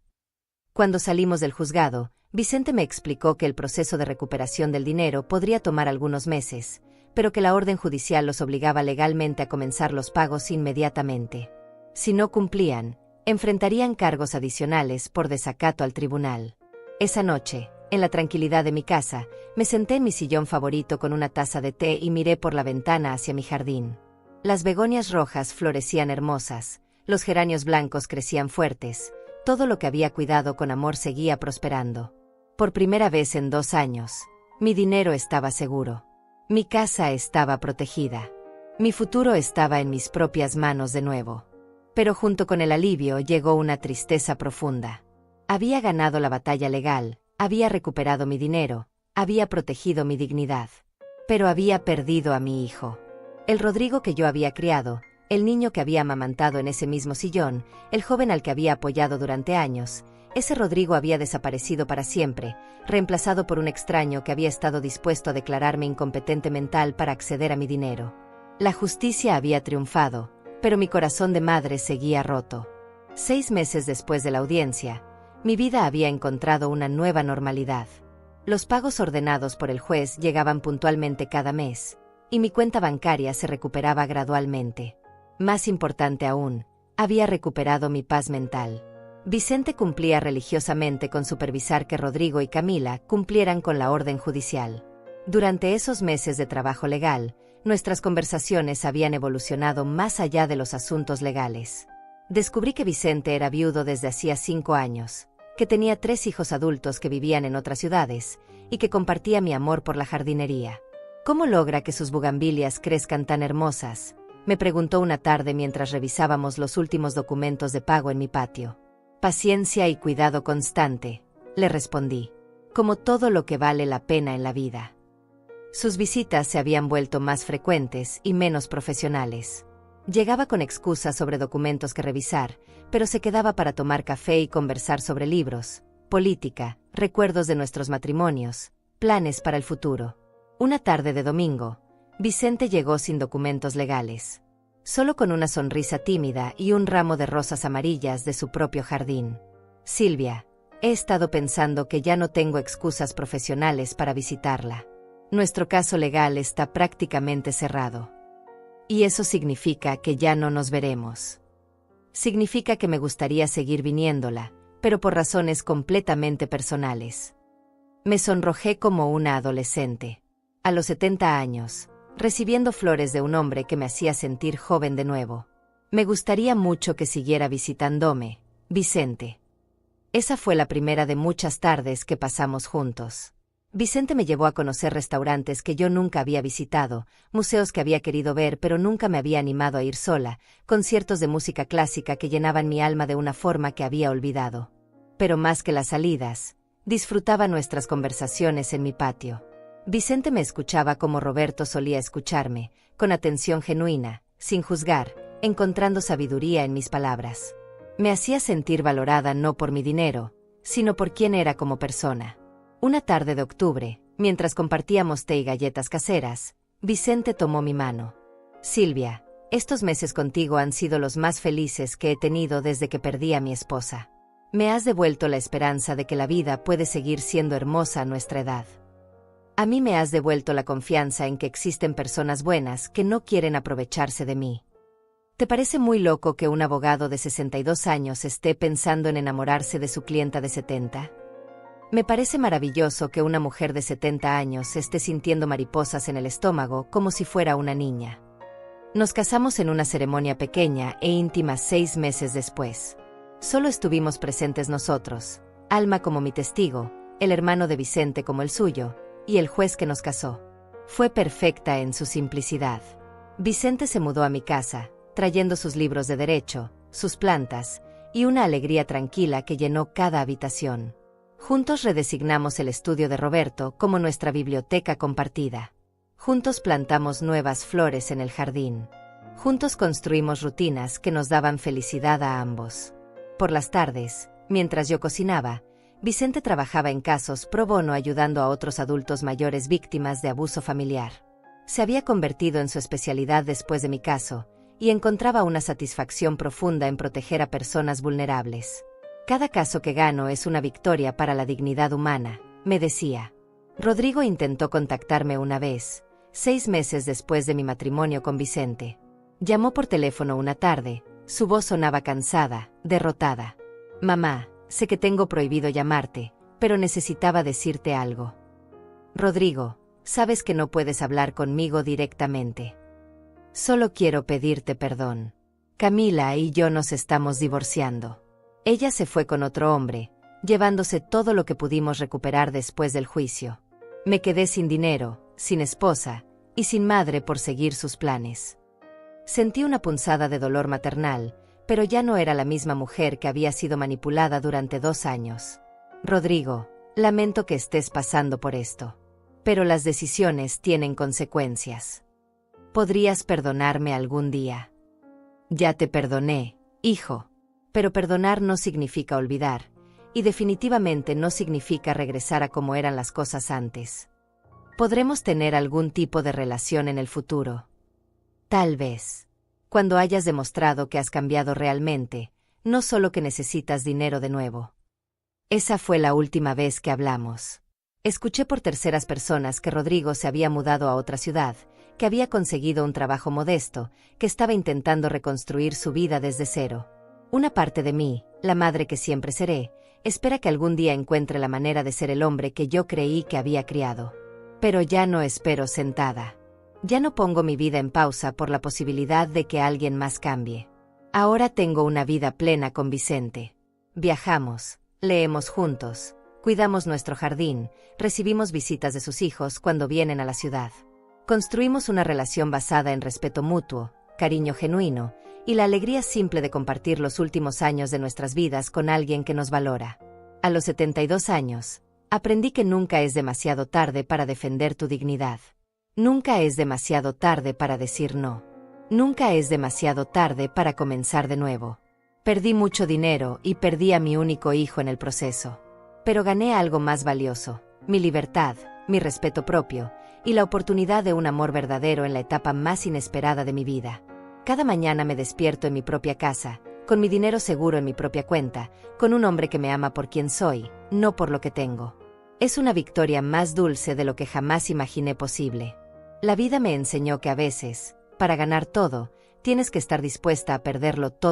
Cuando salimos del juzgado, Vicente me explicó que el proceso de recuperación del dinero podría tomar algunos meses, pero que la orden judicial los obligaba legalmente a comenzar los pagos inmediatamente. Si no cumplían, enfrentarían cargos adicionales por desacato al tribunal. Esa noche, en la tranquilidad de mi casa, me senté en mi sillón favorito con una taza de té y miré por la ventana hacia mi jardín. Las begonias rojas florecían hermosas, los geranios blancos crecían fuertes, todo lo que había cuidado con amor seguía prosperando. Por primera vez en 2 años, mi dinero estaba seguro. Mi casa estaba protegida. Mi futuro estaba en mis propias manos de nuevo. Pero junto con el alivio llegó una tristeza profunda. Había ganado la batalla legal, había recuperado mi dinero, había protegido mi dignidad. Pero había perdido a mi hijo. El Rodrigo que yo había criado, el niño que había amamantado en ese mismo sillón, el joven al que había apoyado durante años, ese Rodrigo había desaparecido para siempre, reemplazado por un extraño que había estado dispuesto a declararme incompetente mental para acceder a mi dinero. La justicia había triunfado, pero mi corazón de madre seguía roto. 6 meses después de la audiencia, mi vida había encontrado una nueva normalidad. Los pagos ordenados por el juez llegaban puntualmente cada mes, y mi cuenta bancaria se recuperaba gradualmente. Más importante aún, había recuperado mi paz mental. Vicente cumplía religiosamente con supervisar que Rodrigo y Camila cumplieran con la orden judicial. Durante esos meses de trabajo legal, nuestras conversaciones habían evolucionado más allá de los asuntos legales. Descubrí que Vicente era viudo desde hacía 5 años, que tenía 3 hijos adultos que vivían en otras ciudades, y que compartía mi amor por la jardinería. ¿Cómo logra que sus bugambilias crezcan tan hermosas?, me preguntó una tarde mientras revisábamos los últimos documentos de pago en mi patio. Paciencia y cuidado constante, le respondí, como todo lo que vale la pena en la vida. Sus visitas se habían vuelto más frecuentes y menos profesionales. Llegaba con excusas sobre documentos que revisar, pero se quedaba para tomar café y conversar sobre libros, política, recuerdos de nuestros matrimonios, planes para el futuro. Una tarde de domingo, Vicente llegó sin documentos legales, solo con una sonrisa tímida y un ramo de rosas amarillas de su propio jardín. Silvia, he estado pensando que ya no tengo excusas profesionales para visitarla. Nuestro caso legal está prácticamente cerrado. Y eso significa que ya no nos veremos. Significa que me gustaría seguir viniéndola, pero por razones completamente personales. Me sonrojé como una adolescente. A los 70 años, recibiendo flores de un hombre que me hacía sentir joven de nuevo. Me gustaría mucho que siguiera visitándome, Vicente. Esa fue la primera de muchas tardes que pasamos juntos. Vicente me llevó a conocer restaurantes que yo nunca había visitado, museos que había querido ver pero nunca me había animado a ir sola, conciertos de música clásica que llenaban mi alma de una forma que había olvidado. Pero más que las salidas, disfrutaba nuestras conversaciones en mi patio. Vicente me escuchaba como Roberto solía escucharme, con atención genuina, sin juzgar, encontrando sabiduría en mis palabras. Me hacía sentir valorada no por mi dinero, sino por quién era como persona. Una tarde de octubre, mientras compartíamos té y galletas caseras, Vicente tomó mi mano. Silvia, estos meses contigo han sido los más felices que he tenido desde que perdí a mi esposa. Me has devuelto la esperanza de que la vida puede seguir siendo hermosa a nuestra edad. A mí me has devuelto la confianza en que existen personas buenas que no quieren aprovecharse de mí. ¿Te parece muy loco que un abogado de 62 años esté pensando en enamorarse de su clienta de 70? Me parece maravilloso que una mujer de 70 años esté sintiendo mariposas en el estómago como si fuera una niña. Nos casamos en una ceremonia pequeña e íntima 6 meses después. Solo estuvimos presentes nosotros, Alma como mi testigo, el hermano de Vicente como el suyo, y el juez que nos casó. Fue perfecta en su simplicidad. Vicente se mudó a mi casa, trayendo sus libros de derecho, sus plantas, y una alegría tranquila que llenó cada habitación. Juntos redesignamos el estudio de Roberto como nuestra biblioteca compartida. Juntos plantamos nuevas flores en el jardín. Juntos construimos rutinas que nos daban felicidad a ambos. Por las tardes, mientras yo cocinaba, Vicente trabajaba en casos pro bono ayudando a otros adultos mayores víctimas de abuso familiar. Se había convertido en su especialidad después de mi caso, y encontraba una satisfacción profunda en proteger a personas vulnerables. Cada caso que gano es una victoria para la dignidad humana, me decía. Rodrigo intentó contactarme una vez, 6 meses después de mi matrimonio con Vicente. Llamó por teléfono una tarde, su voz sonaba cansada, derrotada. Mamá, sé que tengo prohibido llamarte, pero necesitaba decirte algo. Rodrigo, sabes que no puedes hablar conmigo directamente. Solo quiero pedirte perdón. Camila y yo nos estamos divorciando. Ella se fue con otro hombre, llevándose todo lo que pudimos recuperar después del juicio. Me quedé sin dinero, sin esposa, y sin madre por seguir sus planes. Sentí una punzada de dolor maternal, pero ya no era la misma mujer que había sido manipulada durante 2 años. Rodrigo, lamento que estés pasando por esto. Pero las decisiones tienen consecuencias. ¿Podrías perdonarme algún día? Ya te perdoné, hijo. Pero perdonar no significa olvidar, y definitivamente no significa regresar a como eran las cosas antes. Podremos tener algún tipo de relación en el futuro. Tal vez. Cuando hayas demostrado que has cambiado realmente, no solo que necesitas dinero de nuevo. Esa fue la última vez que hablamos. Escuché por terceras personas que Rodrigo se había mudado a otra ciudad, que había conseguido un trabajo modesto, que estaba intentando reconstruir su vida desde cero. Una parte de mí, la madre que siempre seré, espera que algún día encuentre la manera de ser el hombre que yo creí que había criado. Pero ya no espero sentada. Ya no pongo mi vida en pausa por la posibilidad de que alguien más cambie. Ahora tengo una vida plena con Vicente. Viajamos, leemos juntos, cuidamos nuestro jardín, recibimos visitas de sus hijos cuando vienen a la ciudad. Construimos una relación basada en respeto mutuo, cariño genuino, y la alegría simple de compartir los últimos años de nuestras vidas con alguien que nos valora. A los 72 años, aprendí que nunca es demasiado tarde para defender tu dignidad. Nunca es demasiado tarde para decir no. Nunca es demasiado tarde para comenzar de nuevo. Perdí mucho dinero y perdí a mi único hijo en el proceso. Pero gané algo más valioso, mi libertad, mi respeto propio, y la oportunidad de un amor verdadero en la etapa más inesperada de mi vida. Cada mañana me despierto en mi propia casa, con mi dinero seguro en mi propia cuenta, con un hombre que me ama por quien soy, no por lo que tengo. Es una victoria más dulce de lo que jamás imaginé posible. La vida me enseñó que a veces, para ganar todo, tienes que estar dispuesta a perderlo todo.